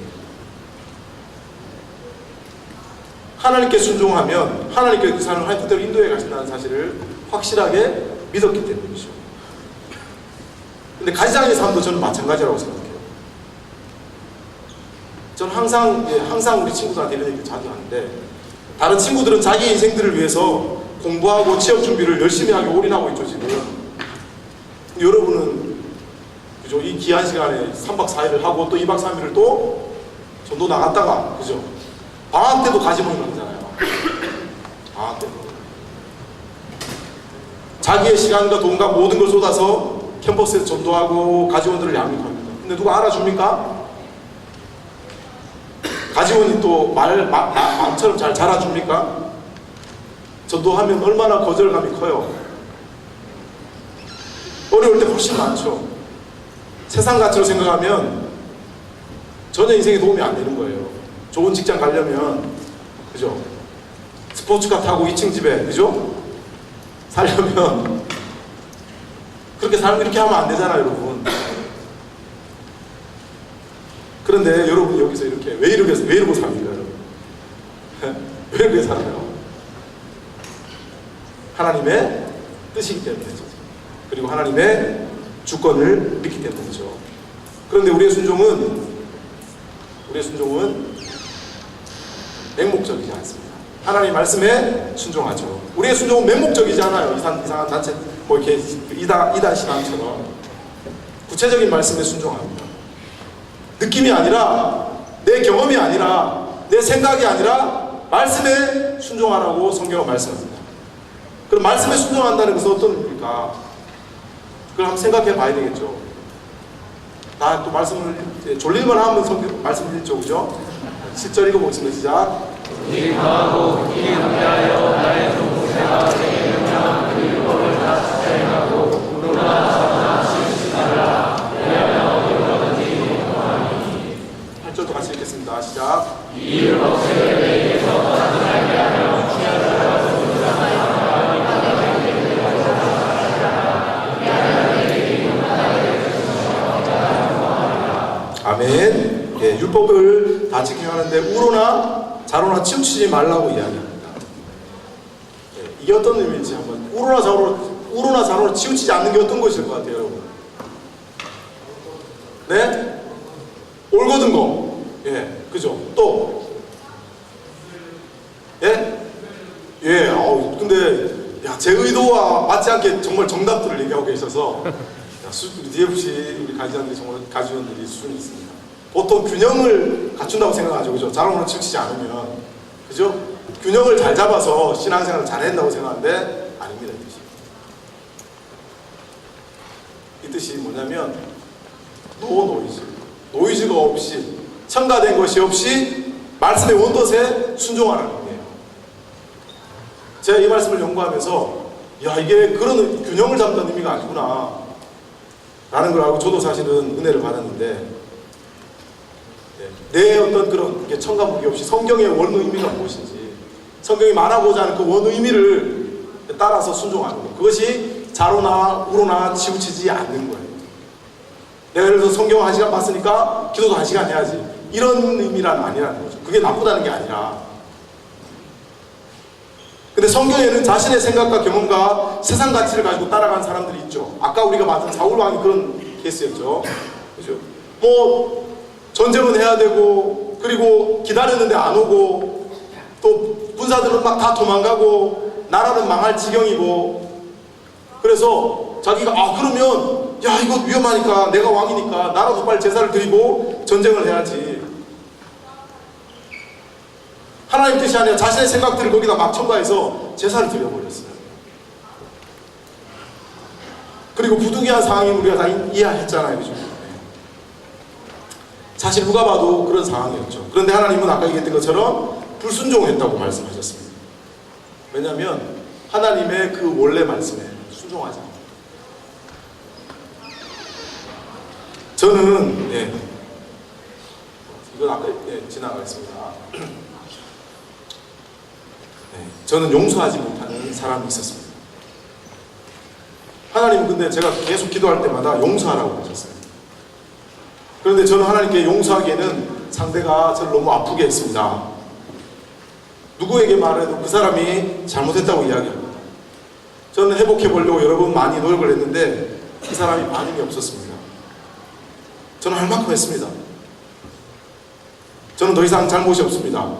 하나님께 순종하면 하나님께 그 사람을 하나님 뜻대로 인도해 가신다는 사실을 확실하게 믿었기 때문이죠. 근데 가지장의 삶도 저는 마찬가지라고 생각해요. 저는 항상 우리 친구들한테 이런 얘기를 자주 하는데, 다른 친구들은 자기 인생들을 위해서 공부하고 취업 준비를 열심히 하게 올인하고 있죠, 지금. 여러분은 그죠? 이 귀한 시간에 3박 4일을 하고 또 2박 3일을 또 전도 나갔다가, 그죠? 방학 때도 가지 모임을 하잖아요. 방학 때도. 자기의 시간과 돈과 모든 걸 쏟아서 캠퍼스에서 전도하고 가지원들을 양육합니다. 근데 누가 알아줍니까? 가지원이 또 마음처럼 잘 자라줍니까? 전도하면 얼마나 거절감이 커요. 어려울 때 훨씬 많죠. 세상 가치로 생각하면 전혀 인생에 도움이 안 되는 거예요. 좋은 직장 가려면, 그죠? 스포츠카 타고 2층 집에, 그죠? 살려면 그렇게 이렇게 하면 안 되잖아요, 여러분. 그런데 여러분 여기서 왜 이러고 삽니까, 여러분? 왜 이렇게 살아요? 하나님의 뜻이기 때문이죠. 그리고 하나님의 주권을 믿기 때문이죠. 그런데 우리의 순종은 맹목적이지 않습니다. 하나님 말씀에 순종하죠. 우리의 순종은 맹목적이지 않아요. 이상한 단체 뭐 이렇게 이단 신앙처럼 구체적인 말씀에 순종합니다. 느낌이 아니라, 내 경험이 아니라, 내 생각이 아니라 말씀에 순종하라고 성경은 말씀합니다. 그럼 말씀에 순종한다는 것은 어떤 의미일까? 그걸 한번 생각해 봐야 되겠죠. 다 또 말씀을 졸릴만 하면 성경 말씀 읽죠, 그죠? 10절 읽어보겠습니다. 시작. 이 강하고 이 함께하여 나의 동생과 내게 명령한 그 율법을 다 실행하고 우로나 자로나 치우치지 말라. 왜냐하면 어디로든지 동행하니. 8절도 같이 읽겠습니다. 시작. 이 율법책을 내게서 떠나지 말게 하며 취한 자가 아멘. 예, 율법을 다 지키려 하는데 우로나 자로나 치우치지 말라고 이야기합니다. 예, 이게 어떤 의미인지 한번 우로나 자로나 치우치지 않는 게 어떤 것일 것 같아요, 여러분? 네? 올곧은 거. 예, 그죠? 또 예? 예, 근데 제 의도와 맞지 않게 정말 정답들을 얘기하고 계셔서 DFC 우리 가지원들이 정말 가지원들이 수준이 있습니다. 보통 균형을 갖춘다고 생각하죠, 그죠? 자롱으로 치우치지 않으면, 그죠? 균형을 잘 잡아서 신앙생활을 잘 한다고 생각하는데 아닙니다, 이 뜻이 뭐냐면 노이즈가 없이 첨가된 것이 없이 말씀의 원뜻에 순종하라는 거예요. 제가 이 말씀을 연구하면서 이게 그런 균형을 잡는 의미가 아니구나 라는 걸 알고 저도 사실은 은혜를 받았는데, 내 어떤 그런 첨가무기 없이 성경의 원 의미가 무엇인지, 성경이 말하고자 하는 그 원 의미를 따라서 순종하는 것, 그것이 자로나 우로나 치우치지 않는 거예요. 내가 예를 들어서 성경 1시간 봤으니까 기도도 1시간 해야지, 이런 의미란 아니라는 거죠. 그게 나쁘다는 게 아니라, 근데 성경에는 자신의 생각과 경험과 세상 가치를 가지고 따라간 사람들이 있죠. 아까 우리가 봤던 사울왕이 그런 케이스였죠. 그죠? 뭐 전쟁은 해야 되고, 그리고 기다렸는데 안 오고, 또 군사들은 막 다 도망가고, 나라는 망할 지경이고, 그래서 자기가 그러면 이거 위험하니까, 내가 왕이니까 나라도 빨리 제사를 드리고 전쟁을 해야지. 하나님 뜻이 아니라 자신의 생각들을 거기다 막 첨가해서 제사를 드려버렸어요. 그리고 부득이한 상황인 우리가 다 이해했잖아요, 그죠? 사실 누가 봐도 그런 상황이었죠. 그런데 하나님은 아까 얘기했던 것처럼 불순종했다고 말씀하셨습니다. 왜냐하면 하나님의 그 원래 말씀에 순종하지 않아요. 저는 이건 아까 지나가겠습니다. 저는 용서하지 못하는 사람이 있었습니다. 하나님은 근데 제가 계속 기도할 때마다 용서하라고 하셨어요. 그런데 저는 하나님께 용서하기에는 상대가 저를 너무 아프게 했습니다. 누구에게 말해도 그 사람이 잘못했다고 이야기합니다. 저는 회복해보려고 여러 번 많이 노력을 했는데 그 사람이 반응이 없었습니다. 저는 할 만큼 했습니다. 저는 더 이상 잘못이 없습니다.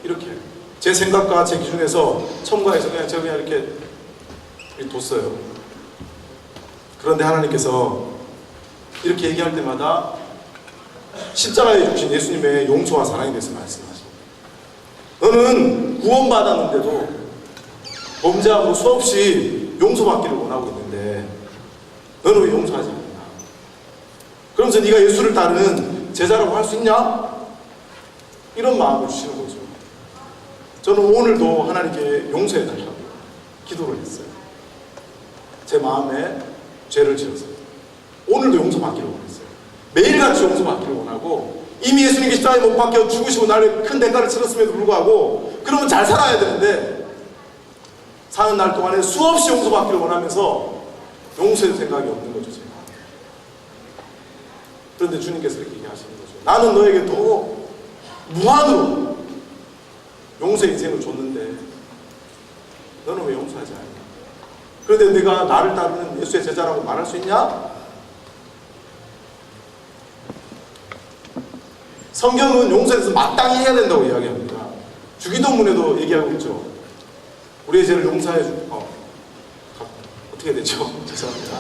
이렇게 제 생각과 제 기준에서 첨가해서 제가 그냥 이렇게 뒀어요. 그런데 하나님께서 이렇게 얘기할 때마다 십자가에 주신 예수님의 용서와 사랑에 대해서 말씀하십니다. 너는 구원받았는데도 범죄하고 수없이 용서받기를 원하고 있는데 너는 왜 용서하지 않느냐? 그러면서 네가 예수를 따르는 제자라고 할 수 있냐? 이런 마음을 주시는 거죠. 저는 오늘도 하나님께 용서해달라고 기도를 했어요. 제 마음에 죄를 지어서 오늘도 용서받기를 원했어요. 매일같이 용서받기를 원하고, 이미 예수님께 십자가에 못 박혀 죽으시고 나를 큰 대가를 치렀음에도 불구하고 그러면 잘 살아야 되는데 사는 날 동안에 수없이 용서받기를 원하면서 용서할 생각이 없는 거죠, 제가. 그런데 주님께서 이렇게 얘기하시는 거죠. 나는 너에게 더 무한으로 용서 인생을 줬는데 너는 왜 용서하지 않냐? 그런데 네가 나를 따르는 예수의 제자라고 말할 수 있냐? 성경은 용서해서 마땅히 해야 된다고 이야기합니다. 주기도문에도 얘기하고 있죠. 우리의 죄를 용서해 어떻게 되죠? 죄송합니다.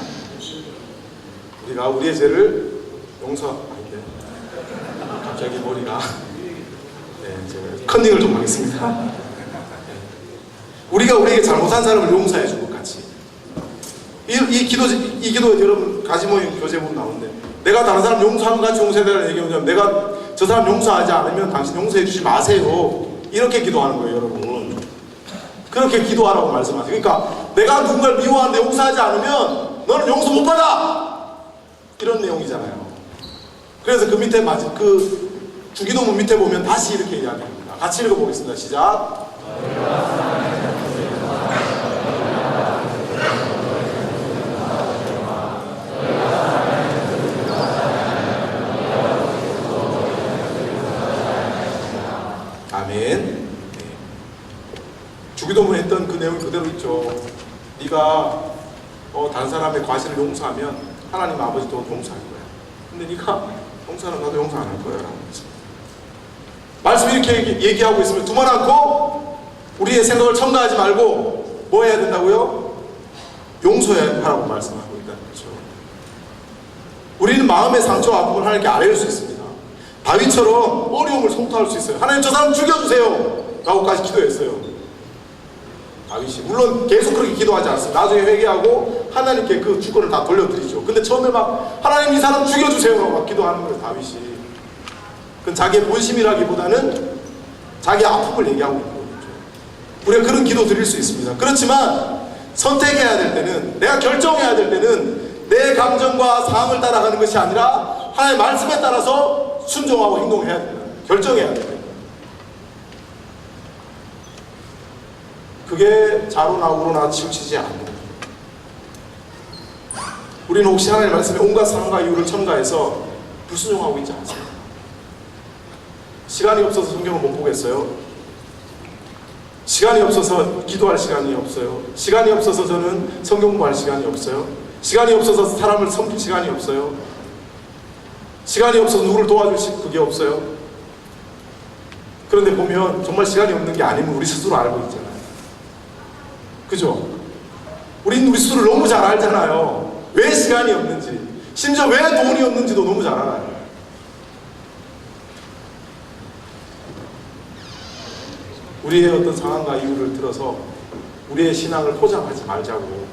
우리가 우리의 죄를 아닌데 갑자기 머리가 제가 컨닝을 좀 하겠습니다. 우리가 우리에게 잘못한 사람을 용서해 준 것 같이 이 기도에 여러분 가지모임 교제문 나오는데 내가 다른 사람 용서한 것 같이 용서해달라는 얘기하면 내가 저 사람 용서하지 않으면 당신 용서해 주지 마세요. 이렇게 기도하는 거예요, 여러분. 그렇게 기도하라고 말씀하세요. 그러니까 내가 누군가를 미워하는데 용서하지 않으면 너는 용서 못 받아! 이런 내용이잖아요. 그래서 그 밑에 그 주기도문 밑에 보면 다시 이렇게 이야기합니다. 같이 읽어보겠습니다. 시작. 아멘. 주기도문에 했던 그 내용이 그대로 있죠. 네가 다른 사람의 과실을 용서하면 하나님 아버지도 용서할 거야. 근데 네가 용서하면 나도 용서 안 할 거야 라고 했습니다. 말씀이 이렇게 얘기하고 있으면 두말 않고 우리의 생각을 첨가하지 말고 뭐 해야 된다고요? 용서하라고 말씀하고 있다는 거죠. 우리는 마음의 상처와 아픔을 하나님께 아뢰일 수 있습니다. 다윗처럼 어려움을 성토할 수 있어요. 하나님 저 사람 죽여주세요 라고까지 기도했어요. 다윗이 물론 계속 그렇게 기도하지 않습니다. 나중에 회개하고 하나님께 그 주권을 다 돌려드리죠. 근데 처음에 막 하나님 이 사람 죽여주세요 라고 막 기도하는 거예요. 다윗이. 그건 자기의 본심이라기보다는 자기 아픔을 얘기하고 있는 거죠. 우리가 그런 기도 드릴 수 있습니다. 그렇지만 선택해야 될 때는, 내가 결정해야 될 때는 내 감정과 상황을 따라가는 것이 아니라 하나님의 말씀에 따라서 순종하고 행동해야 됩니다. 결정해야 됩니다. 그게 좌로나 우로나 치우치지 않는 거예요. 우리는 혹시 하나님의 말씀에 온갖 상황과 이유를 첨가해서 불순종하고 있지 않습니까? 시간이 없어서 성경을 못 보겠어요. 시간이 없어서 기도할 시간이 없어요. 시간이 없어서 저는 성경 공부할 시간이 없어요. 시간이 없어서 사람을 섬길 시간이 없어요. 시간이 없어서 누구를 도와줄 그게 없어요. 그런데 보면 정말 시간이 없는 게 아니면 우리 스스로 알고 있잖아요. 그죠? 우리는 우리 스스로를 너무 잘 알잖아요. 왜 시간이 없는지, 심지어 왜 돈이 없는지도 너무 잘 알아요. 우리의 어떤 상황과 이유를 들어서 우리의 신앙을 포장하지 말자고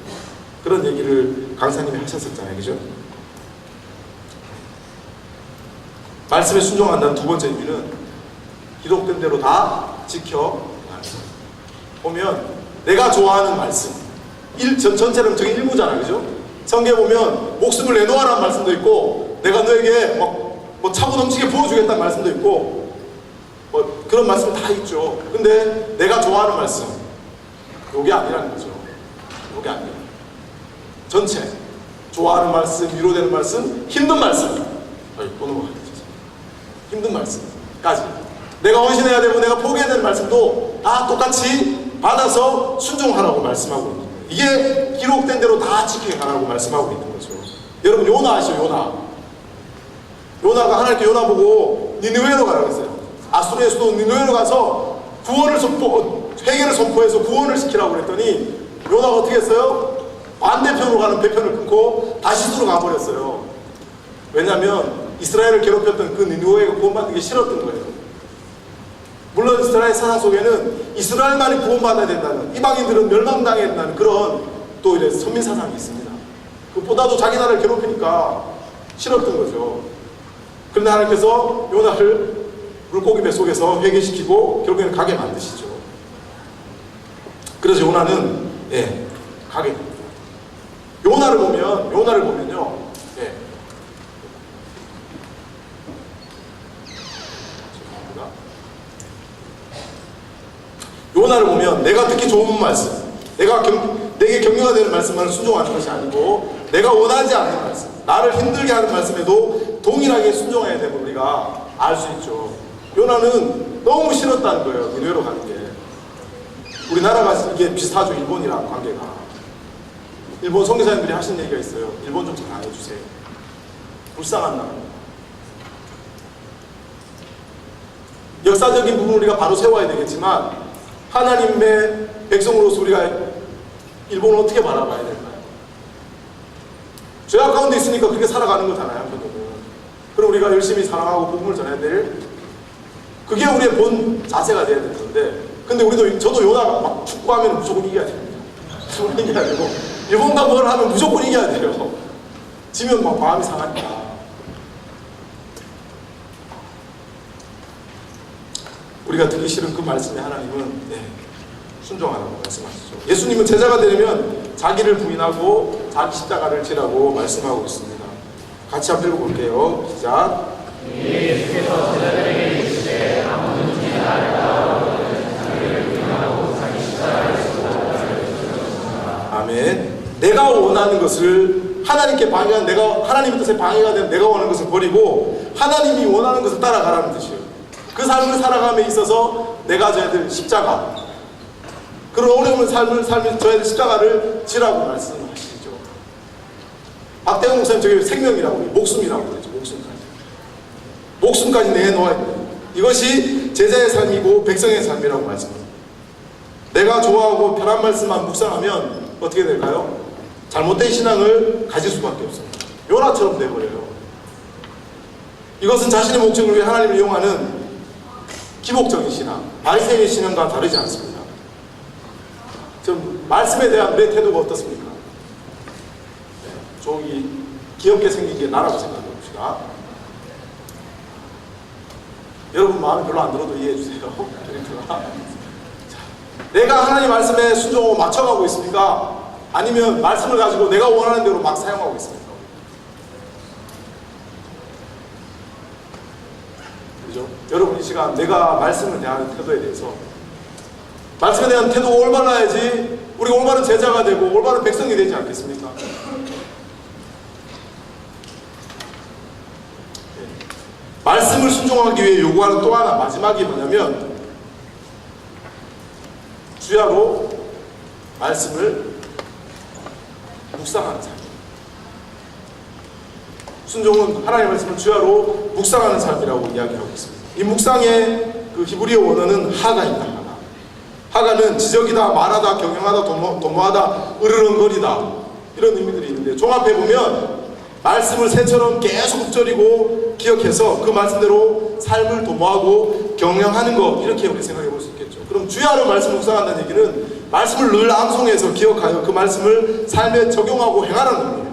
그런 얘기를 강사님이 하셨었잖아요. 그죠? 말씀에 순종한다는 두 번째 의미는 기록된 대로 다 지켜 보면 내가 좋아하는 말씀 전체는 저게 일부잖아요. 그죠? 성경에 보면 목숨을 내놓아라는 말씀도 있고 내가 너에게 뭐 차고 넘치게 부어주겠다는 말씀도 있고 그런 말씀 다 있죠. 근데 내가 좋아하는 말씀 요게 아니라는 거죠. 요게 아니에요. 전체 좋아하는 말씀, 위로되는 말씀, 힘든 말씀 또 넘어가겠죠. 힘든 말씀까지 내가 헌신해야 되고 내가 포기해야 되는 말씀도 다 똑같이 받아서 순종하라고 말씀하고 있는 거예요. 이게 기록된 대로 다 지켜가라고 말씀하고 있는 거죠. 여러분 요나 아시죠? 요나가 하나님께 요나 보고 니느웨로 가라고 했어요. 아수르의 수도 니느웨로 가서 회개를 선포해서 구원을 시키라고 그랬더니 요나가 어떻게 했어요? 반대편으로 가는 배편을 끊고 다시스로 가버렸어요. 왜냐하면 이스라엘을 괴롭혔던 그 니느웨가 구원받는 게 싫었던 거예요. 물론 이스라엘 사상 속에는 이스라엘만이 구원받아야 된다는, 이방인들은 멸망당해야 된다는 그런 또 이래 선민 사상이 있습니다. 그보다도 자기 나라를 괴롭히니까 싫었던 거죠. 그런데 하나님께서 요나를 물고기 뱃속에서 회개시키고 결국에는 가게 만드시죠. 그래서 요나는 가게 됩니다. 요나를 보면요. 요나를 보면 내가 듣기 좋은 말씀, 내게 격려가 되는 말씀만을 순종하는 것이 아니고 내가 원하지 않는 말씀, 나를 힘들게 하는 말씀에도 동일하게 순종해야 됨을 우리가 알 수 있죠. 요나는 너무 싫었다는 거예요. 니느웨로 가는 게. 우리나라가 이게 비슷하죠. 일본이랑 관계가. 일본 선교사님들이 하신 얘기가 있어요. 일본 좀 잘 안 해주세요. 불쌍한 나라입니다. 역사적인 부분을 우리가 바로 세워야 되겠지만 하나님의 백성으로서 우리가 일본을 어떻게 바라봐야 될까요? 죄악 가운데 있으니까 그렇게 살아가는 거잖아요. 한편으로는. 그럼 우리가 열심히 사랑하고 복음을 전해야 될, 그게 우리의 본 자세가 돼야 되는데, 근데 저도 요나가 막 축구하면 무조건 이겨야 됩니다. 무조건 이겨야 되고, 일본과 뭘 하면 무조건 이겨야 돼요. 지면 막 마음이 상하니까. 우리가 듣기 싫은 그 말씀에 하나님은 순종하라고 말씀하시죠. 예수님은 제자가 되려면 자기를 부인하고 자기 십자가를 지라고 말씀하고 있습니다. 같이 한번 읽어볼게요. 시작. 예수께서 제자들에게 이르시되 아무든 주의 나를 따라오거든 자기를 부인하고 자기 십자가를 지라. 아멘. 내가 원하는 것을 하나님께 방해한, 하나님의 뜻에 방해가 된 내가 원하는 것을 버리고 하나님이 원하는 것을 따라가라는 뜻이에요. 그 삶을 살아감에 있어서 내가 져야 될 십자가, 그런 어려운 삶을 져야 될 십자가를 지라고 말씀하시죠. 박대웅 목사님 저게 생명이라고 해요. 목숨이라고 그러죠. 목숨까지 내놓아야 돼요. 이것이 제자의 삶이고 백성의 삶이라고 말씀합니다. 내가 좋아하고 편한 말씀만 묵상하면 어떻게 될까요? 잘못된 신앙을 가질 수밖에 없습니다. 요나처럼 돼버려요. 이것은 자신의 목적을 위해 하나님을 이용하는 기복적인 신앙, 바리새인의 신앙과 다르지 않습니다. 좀 말씀에 대한 우리의 태도가 어떻습니까? 저기 귀엽게 생긴 게 나라고 생각해 봅시다. 여러분 마음에 별로 안 들어도 이해해 주세요. 내가 하나님 말씀에 순종하고 맞춰가고 있습니까? 아니면 말씀을 가지고 내가 원하는 대로 막 사용하고 있습니까? 그죠? 여러분 이 시간 내가 말씀을 대하는 태도에 대해서, 말씀에 대한 태도가 올바라야지 우리가 올바른 제자가 되고 올바른 백성이 되지 않겠습니까? 말씀을 순종하기 위해 요구하는 또 하나 마지막이 뭐냐면 주야로 말씀을 묵상하는 삶. 순종은 하나님의 말씀을 주야로 묵상하는 삶이라고 이야기하고 있습니다. 이 묵상의 그 히브리어 원어는 하가입니다. 하가는 지적이다, 말하다, 경영하다, 도모하다, 으르렁거리다, 이런 의미들이 있는데 종합해 보면 말씀을 새처럼 계속 읊조리고 기억해서 그 말씀대로 삶을 도모하고 경영하는 것, 이렇게 우리 생각해 볼 수 있겠죠. 그럼 주야로 말씀 묵상한다는 얘기는 말씀을 늘 암송해서 기억하여 그 말씀을 삶에 적용하고 행하라는 의미예요.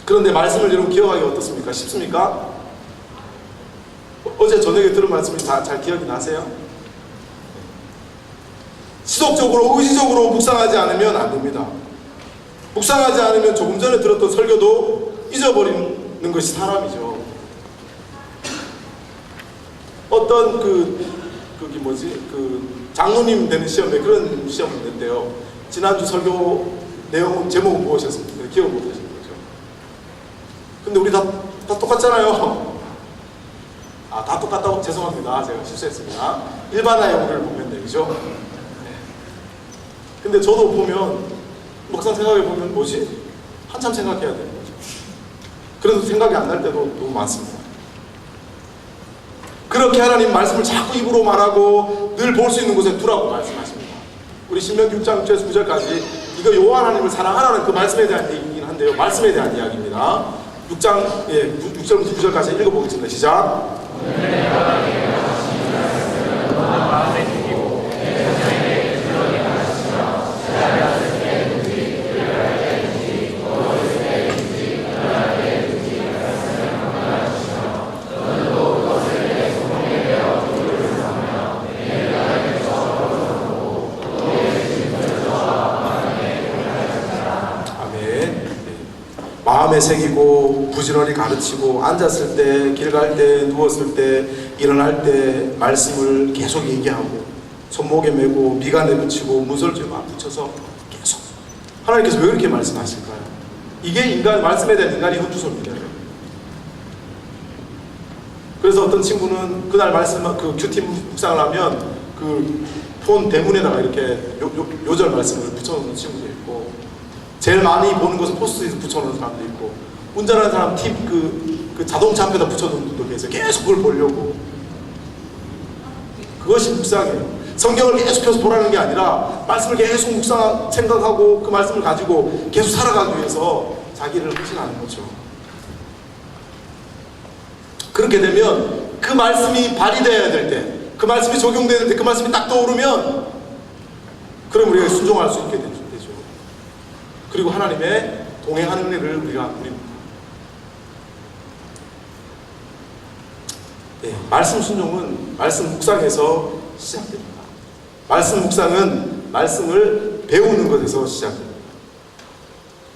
그런데 말씀을 여러분 기억하기 어떻습니까? 쉽습니까? 어제 저녁에 들은 말씀이 다 잘 기억이 나세요? 지속적으로 의지적으로 묵상하지 않으면 안 됩니다. 묵상하지 않으면 조금 전에 들었던 설교도 잊어버리는 것이 사람이죠. 어떤 장로님 되는 시험에 그런 시험이 있는데요. 지난주 설교 내용 제목은 무엇이었습니까? 기억 못 하시는 거죠. 근데 우리 다 똑같잖아요. 다 똑같다고 죄송합니다. 제가 실수했습니다. 일반화 영어를 보면 되죠. 근데 저도 보면 막상 생각해 보면 뭐지? 한참 생각해야 되는 거죠. 그래도 생각이 안 날 때도 너무 많습니다. 그렇게 하나님 말씀을 자꾸 입으로 말하고 늘 볼 수 있는 곳에 두라고 말씀하십니다. 우리 신명기 6장 6절에서 9절까지 이거 여호와 하나님을 사랑하라는 그 말씀에 대한 얘기이긴 한데요. 말씀에 대한 이야기입니다. 6절부터 9절까지 읽어보겠습니다. 시작. 마음에 새기고 부지런히 가르치고 앉았을 때, 길 갈 때, 누웠을 때, 일어날 때 말씀을 계속 얘기하고 손목에 메고 미간에 붙이고 문설주에 막 붙여서 계속. 하나님께서 왜 그렇게 말씀하실까요? 이게 말씀에 대한 인간의 헛주소입니다. 그래서 어떤 친구는 그날 말씀 그 큐티 묵상을 하면 그 폰 대문에다가 이렇게 요절 말씀을 붙여놓는 친구도 있고, 제일 많이 보는 것은 포스트잇 붙여놓는 사람도 있고, 운전하는 사람 그 자동차 앞에다 붙여놓는 분도 계세요. 계속 그걸 보려고. 그것이 묵상이에요. 성경을 계속 펴서 보라는 게 아니라 말씀을 계속 생각하고 그 말씀을 가지고 계속 살아가기 위해서 자기를 헌신하는 거죠. 그렇게 되면 그 말씀이 발휘되어야 될 때, 그 말씀이 적용되어야 될 때 그 말씀이 딱 떠오르면 그럼 우리가 순종할 수 있게 되죠. 그리고 하나님의 동행하는 은혜를 우리가 누립니다. 네, 말씀 순종은 말씀 묵상에서 시작됩니다. 말씀 묵상은 말씀을 배우는 것에서 시작됩니다.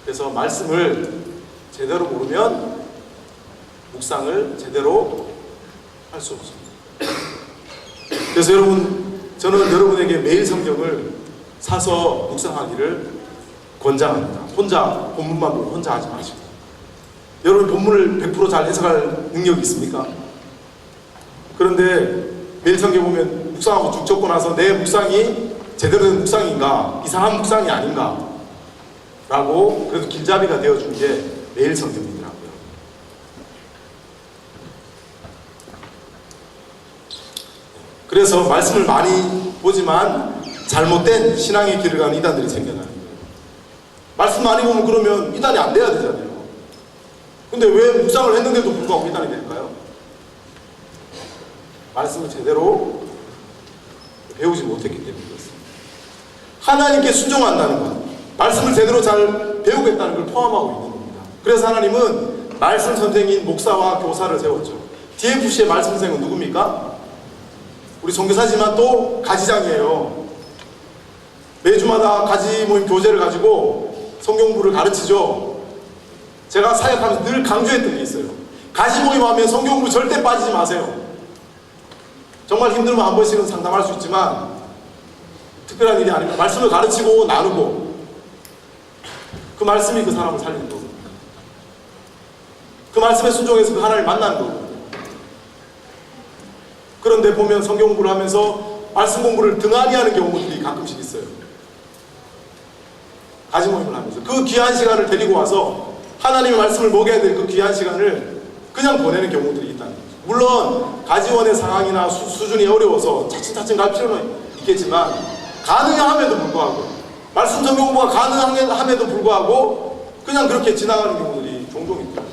그래서 말씀을 제대로 모르면 묵상을 제대로 할 수 없습니다. 그래서 저는 여러분에게 매일 성경을 사서 묵상하기를 권장합니다. 혼자 본문만 보고 혼자 하지 마시고. 여러분 본문을 100% 잘 해석할 능력이 있습니까? 그런데 매일 성경 보면 묵상하고 쭉 적고 나서 내 묵상이 제대로 된 묵상인가, 이상한 묵상이 아닌가 라고 그래도 길잡이가 되어준 게 매일 성경이더라고요. 그래서 말씀을 많이 보지만 잘못된 신앙의 길을 가는 이단들이 생겨나는 거예요. 말씀 많이 보면 그러면 이단이 안 돼야 되잖아요. 근데 왜 묵상을 했는데도 불구하고 이단이 될까요? 말씀을 제대로 배우지 못했기 때문에 그렇습니다. 하나님께 순종한다는 것, 말씀을 제대로 잘 배우겠다는 걸 포함하고 있는 겁니다. 그래서 하나님은 말씀 선생인 목사와 교사를 세웠죠. DFC의 말씀 선생은 누굽니까? 우리 선교사지만 또 가지장이에요. 매주마다 가지 모임 교재를 가지고 성경부를 가르치죠. 제가 사역하면서 늘 강조했던 게 있어요. 가지 모임 하면 성경부 절대 빠지지 마세요. 정말 힘들면 한 번씩은 상담할 수 있지만 특별한 일이 아니면 말씀을 가르치고 나누고 그 말씀이 그 사람을 살리는 거고, 그 말씀에 순종해서 그 하나님을 만나는 거고. 그런데 보면 성경 공부를 하면서 말씀 공부를 등한히 하는 경우들이 가끔씩 있어요. 가지 모임을 하면서 그 귀한 시간을 데리고 와서 하나님의 말씀을 먹여야 될 그 귀한 시간을 그냥 보내는 경우들이 있다는 거죠. 물론 가지원의 상황이나 수준이 어려워서 차츰차츰 갈 필요는 있겠지만, 가능함에도 불구하고 말씀 성경 공부가 가능함에도 불구하고 그냥 그렇게 지나가는 경우들이 종종 있다.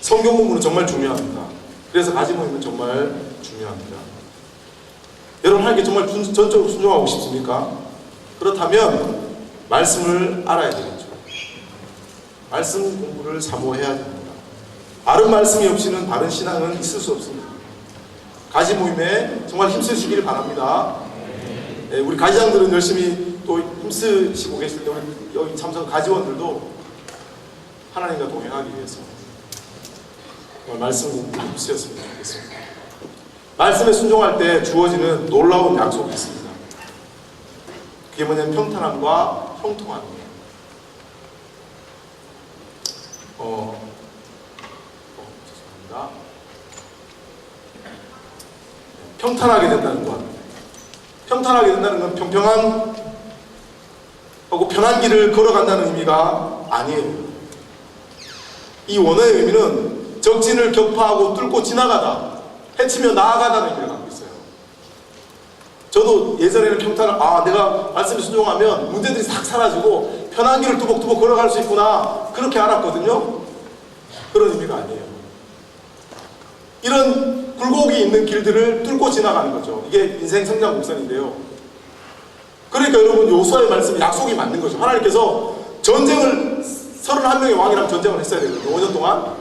성경 공부는 정말 중요합니다. 그래서 가지 모임은 정말 중요합니다. 여러분 하나님께 정말 전적으로 순종하고 싶습니까? 그렇다면 말씀을 알아야 되겠죠. 말씀 공부를 사모해야 됩니다. 바른 말씀이 없이는 바른 신앙은 있을 수 없습니다. 가지 모임에 정말 힘쓰시기를 바랍니다. 네, 우리 가지장들은 열심히 또 힘쓰시고 계실 때 우리 여기 참석 가지원들도 하나님과 동행하기 위해서 말씀 공부에 힘쓰셨으면 좋겠습니다. 말씀에 순종할 때 주어지는 놀라운 약속이 있습니다. 그게 뭐냐면 평탄함과 형통함이에요. 죄송합니다. 평탄하게 된다는 것. 평탄하게 된다는 건 평평한 하고 편한 길을 걸어간다는 의미가 아니에요. 이 원어의 의미는 적진을 격파하고 뚫고 지나가다, 헤치며 나아가다는 의미를 갖고 있어요. 저도 예전에는 내가 말씀에 순종하면 문제들이 싹 사라지고 편한 길을 뚜벅뚜벅 걸어갈 수 있구나, 그렇게 알았거든요. 그런 의미가 아니에요. 이런 굴곡이 있는 길들을 뚫고 지나가는 거죠. 이게 인생 성장 곡선인데요. 그러니까 여러분 요수아의 말씀이 약속이 맞는 거죠. 하나님께서 전쟁을 31명의 왕이랑 전쟁을 했어야 되거든요. 5년 동안.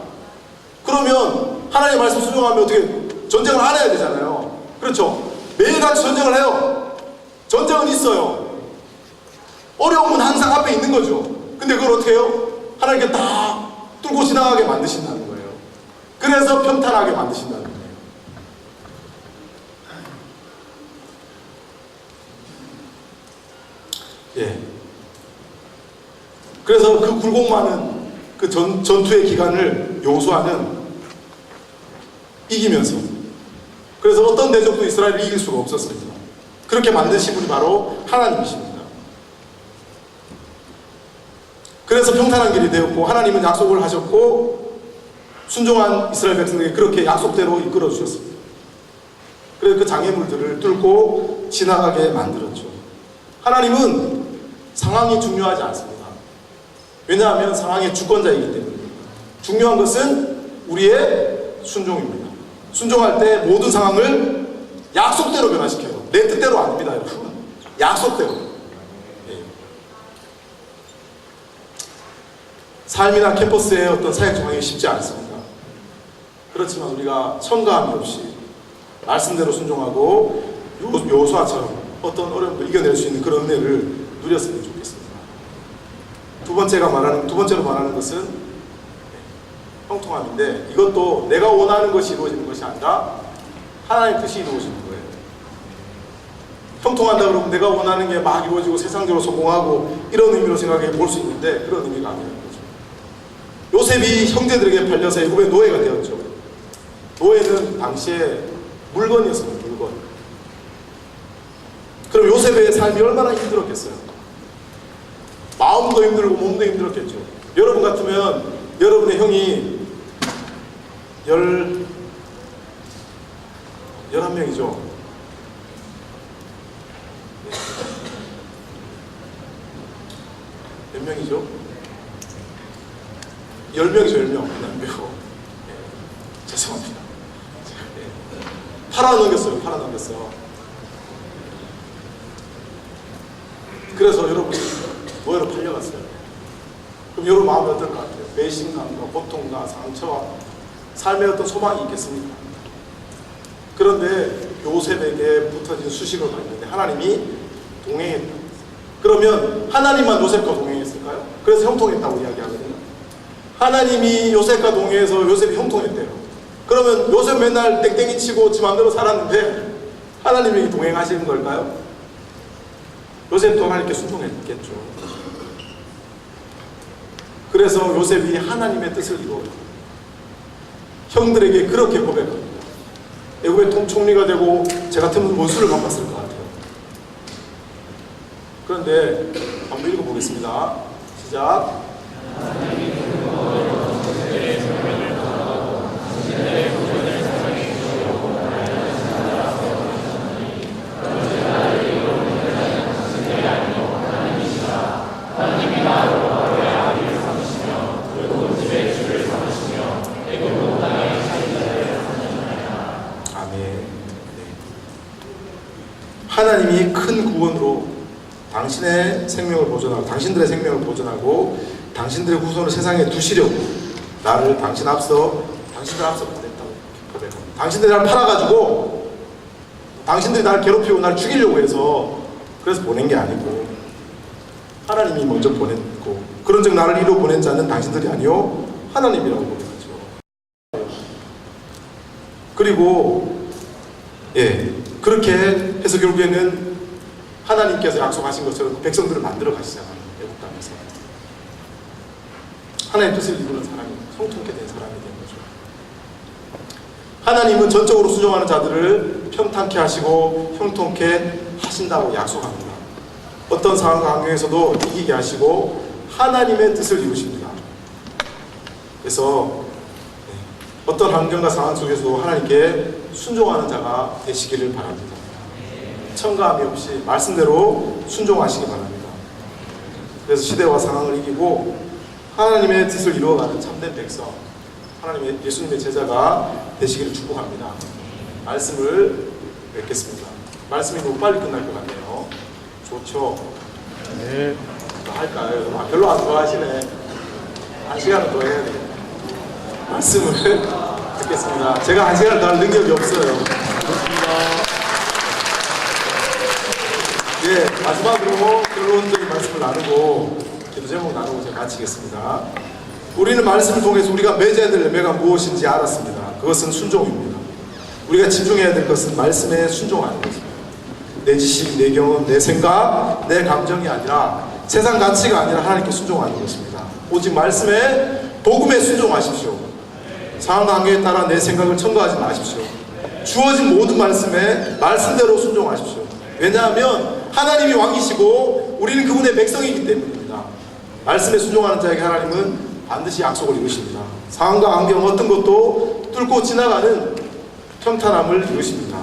그러면 하나님의 말씀 순종하면 어떻게 전쟁을 안 해야 되잖아요. 그렇죠. 매일같이 전쟁을 해요. 전쟁은 있어요. 어려움은 항상 앞에 있는 거죠. 근데 그걸 어떻게 해요? 하나님께 다 뚫고 지나가게 만드신다는 거예요. 그래서 평탄하게 만드신다는 거예요. 예. 그래서 그 굴곡 많은 그 전투의 기간을 여호수아는 이기면서, 그래서 어떤 대적도 이스라엘을 이길 수가 없었습니다. 그렇게 만드신 분이 바로 하나님이십니다. 그래서 평탄한 길이 되었고, 하나님은 약속을 하셨고 순종한 이스라엘 백성에게 그렇게 약속대로 이끌어 주셨습니다. 그래서 그 장애물들을 뚫고 지나가게 만들었죠. 하나님은 상황이 중요하지 않습니다. 왜냐하면 상황의 주권자이기 때문입니다. 중요한 것은 우리의 순종입니다. 순종할 때 모든 상황을 약속대로 변화시켜요. 내 뜻대로 아닙니다, 여러분. 약속대로. 네. 삶이나 캠퍼스의 어떤 사역 정황이 쉽지 않습니다. 그렇지만 우리가 첨가함이 없이 말씀대로 순종하고 여호수아처럼 어떤 어려움을 이겨낼 수 있는 그런 은혜를 누렸으면 좋겠습니다. 두 번째로 말하는 것은 형통함인데, 이것도 내가 원하는 것이 이루어지는 것이 아니라 하나님의 뜻이 이루어지는 거예요. 형통한다 그러면 내가 원하는 게 막 이루어지고 세상적으로 성공하고 이런 의미로 생각해 볼 수 있는데, 그런 의미가 아니라는 거죠. 요셉이 형제들에게 팔려서 애굽의 노예가 되었죠. 노예는 당시에 물건이었습니다. 물건. 그럼 요셉의 삶이 얼마나 힘들었겠어요? 마음도 힘들고 몸도 힘들었겠죠. 여러분 같으면 여러분의 형이 11명이죠. 몇 명이죠? 10명이죠, 10명. 죄송합니다. 팔아넘겼어요. 그래서 여러분 노예로 팔려갔어요. 그럼 여러분 마음이 어떨 것 같아요? 배신감과 고통과 상처와 삶의 어떤 소망이 있겠습니까? 그런데 요셉에게 붙어진 수식을 봤는데 하나님이 동행했다. 그러면 하나님만 요셉과 동행했을까요? 그래서 형통했다고 이야기하거든요. 하나님이 요셉과 동행해서 요셉이 형통했대요. 그러면 요셉 맨날 땡땡이 치고 지 마음대로 살았는데 하나님이 동행하시는 걸까요? 요셉도 하나님께 순종했겠죠. 그래서 요셉이 하나님의 뜻을 이루어요. 형들에게 그렇게 고백합니다. 애굽의 총리가 되고 제 같으면 원수를 갚았을 것 같아요. 그런데 한번 읽어보겠습니다. 시작. 하나님이 큰 구원으로 당신의 생명을 보존하고 당신들의 생명을 보존하고 당신들의 후손을 세상에 두시려고 당신들 앞서 보냈다고 고백합니다. 당신들이 나를 팔아가지고 당신들이 나를 괴롭히고 나를 죽이려고 해서 그래서 보낸 게 아니고 하나님이 먼저 보냈고, 그런즉 나를 이루어 보낸 자는 당신들이 아니요 하나님이라고 고백하죠. 그리고 그렇게 해서 결국에는 하나님께서 약속하신 것처럼 그 백성들을 만들어 가시잖아요. 애국 땅에서 하나님의 뜻을 이루는 사람이 형통케 된 사람이 된 거죠. 하나님은 전적으로 순종하는 자들을 평탄케 하시고 형통케 하신다고 약속합니다. 어떤 상황과 환경에서도 이기게 하시고 하나님의 뜻을 이루십니다. 그래서 어떤 환경과 상황 속에서도 하나님께 순종하는 자가 되시기를 바랍니다. 첨가함이 없이 말씀대로 순종하시기 바랍니다. 그래서 시대와 상황을 이기고 하나님의 뜻을 이루어가는 참된 백성, 하나님의 예수님의 제자가 되시기를 축복합니다. 말씀을 뵙겠습니다. 말씀이 너무 빨리 끝날 것 같네요. 좋죠? 네. 또 할까요? 별로 안 좋아하시네. 1시간은 더 해야 돼요. 말씀을 듣겠습니다. 제가 1시간을 더 할 능력이 없어요. 마지막으로 결론적인 말씀을 나누고 기도 제목 나누고 제가 마치겠습니다. 우리는 말씀을 통해서 우리가 맺어야 될 열매가 무엇인지 알았습니다. 그것은 순종입니다. 우리가 집중해야 될 것은 말씀에 순종하는 것입니다. 내 지식, 내 경험, 내 생각, 내 감정이 아니라 세상 가치가 아니라 하나님께 순종하는 것입니다. 오직 말씀에 복음에 순종하십시오. 상황 관계에 따라 내 생각을 첨가하지 마십시오. 주어진 모든 말씀에 말씀대로 순종하십시오. 왜냐하면 하나님이 왕이시고 우리는 그분의 백성이기 때문입니다. 말씀에 순종하는 자에게 하나님은 반드시 약속을 이루십니다. 상황과 환경 어떤 것도 뚫고 지나가는 평탄함을 이루십니다.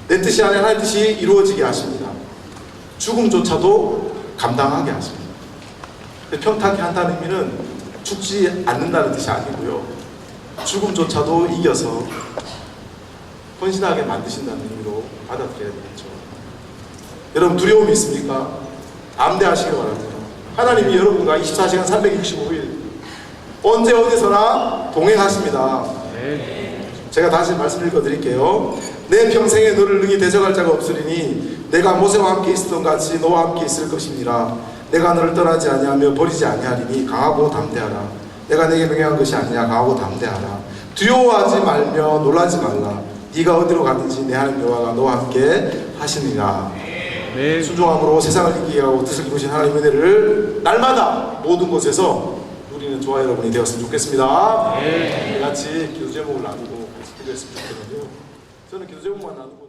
내 뜻이 아닌 하나님 뜻이 이루어지게 하십니다. 죽음조차도 감당하게 하십니다. 평탄하게 한다는 의미는 죽지 않는다는 뜻이 아니고요. 죽음조차도 이겨서 헌신하게 만드신다는 의미로 받아들여야 되겠죠. 여러분 두려움이 있습니까? 담대하시길 바랍니다. 하나님이 여러분과 24시간 365일 언제 어디서나 동행하십니다. 제가 다시 말씀 읽어드릴게요. 내 평생에 너를 능히 대적할 자가 없으리니 내가 모세와 함께 있었던 같이 너와 함께 있을 것이니라. 내가 너를 떠나지 아니하며 버리지 아니하리니 강하고 담대하라. 내가 내게 명령한 것이 아니냐. 강하고 담대하라. 두려워하지 말며 놀라지 말라. 네가 어디로 가든지 내 하나님 여호와가 너와 함께 하시니라. 순종함으로 세상을 이기게 하고 뜻을 이루신 하나님의 은혜를 날마다 모든 곳에서 누리는 저와 여러분이 되었으면 좋겠습니다. 같이 기도 제목을 나누고 같이 기도했으면 좋겠는데요. 저는 기도 제목만 나누고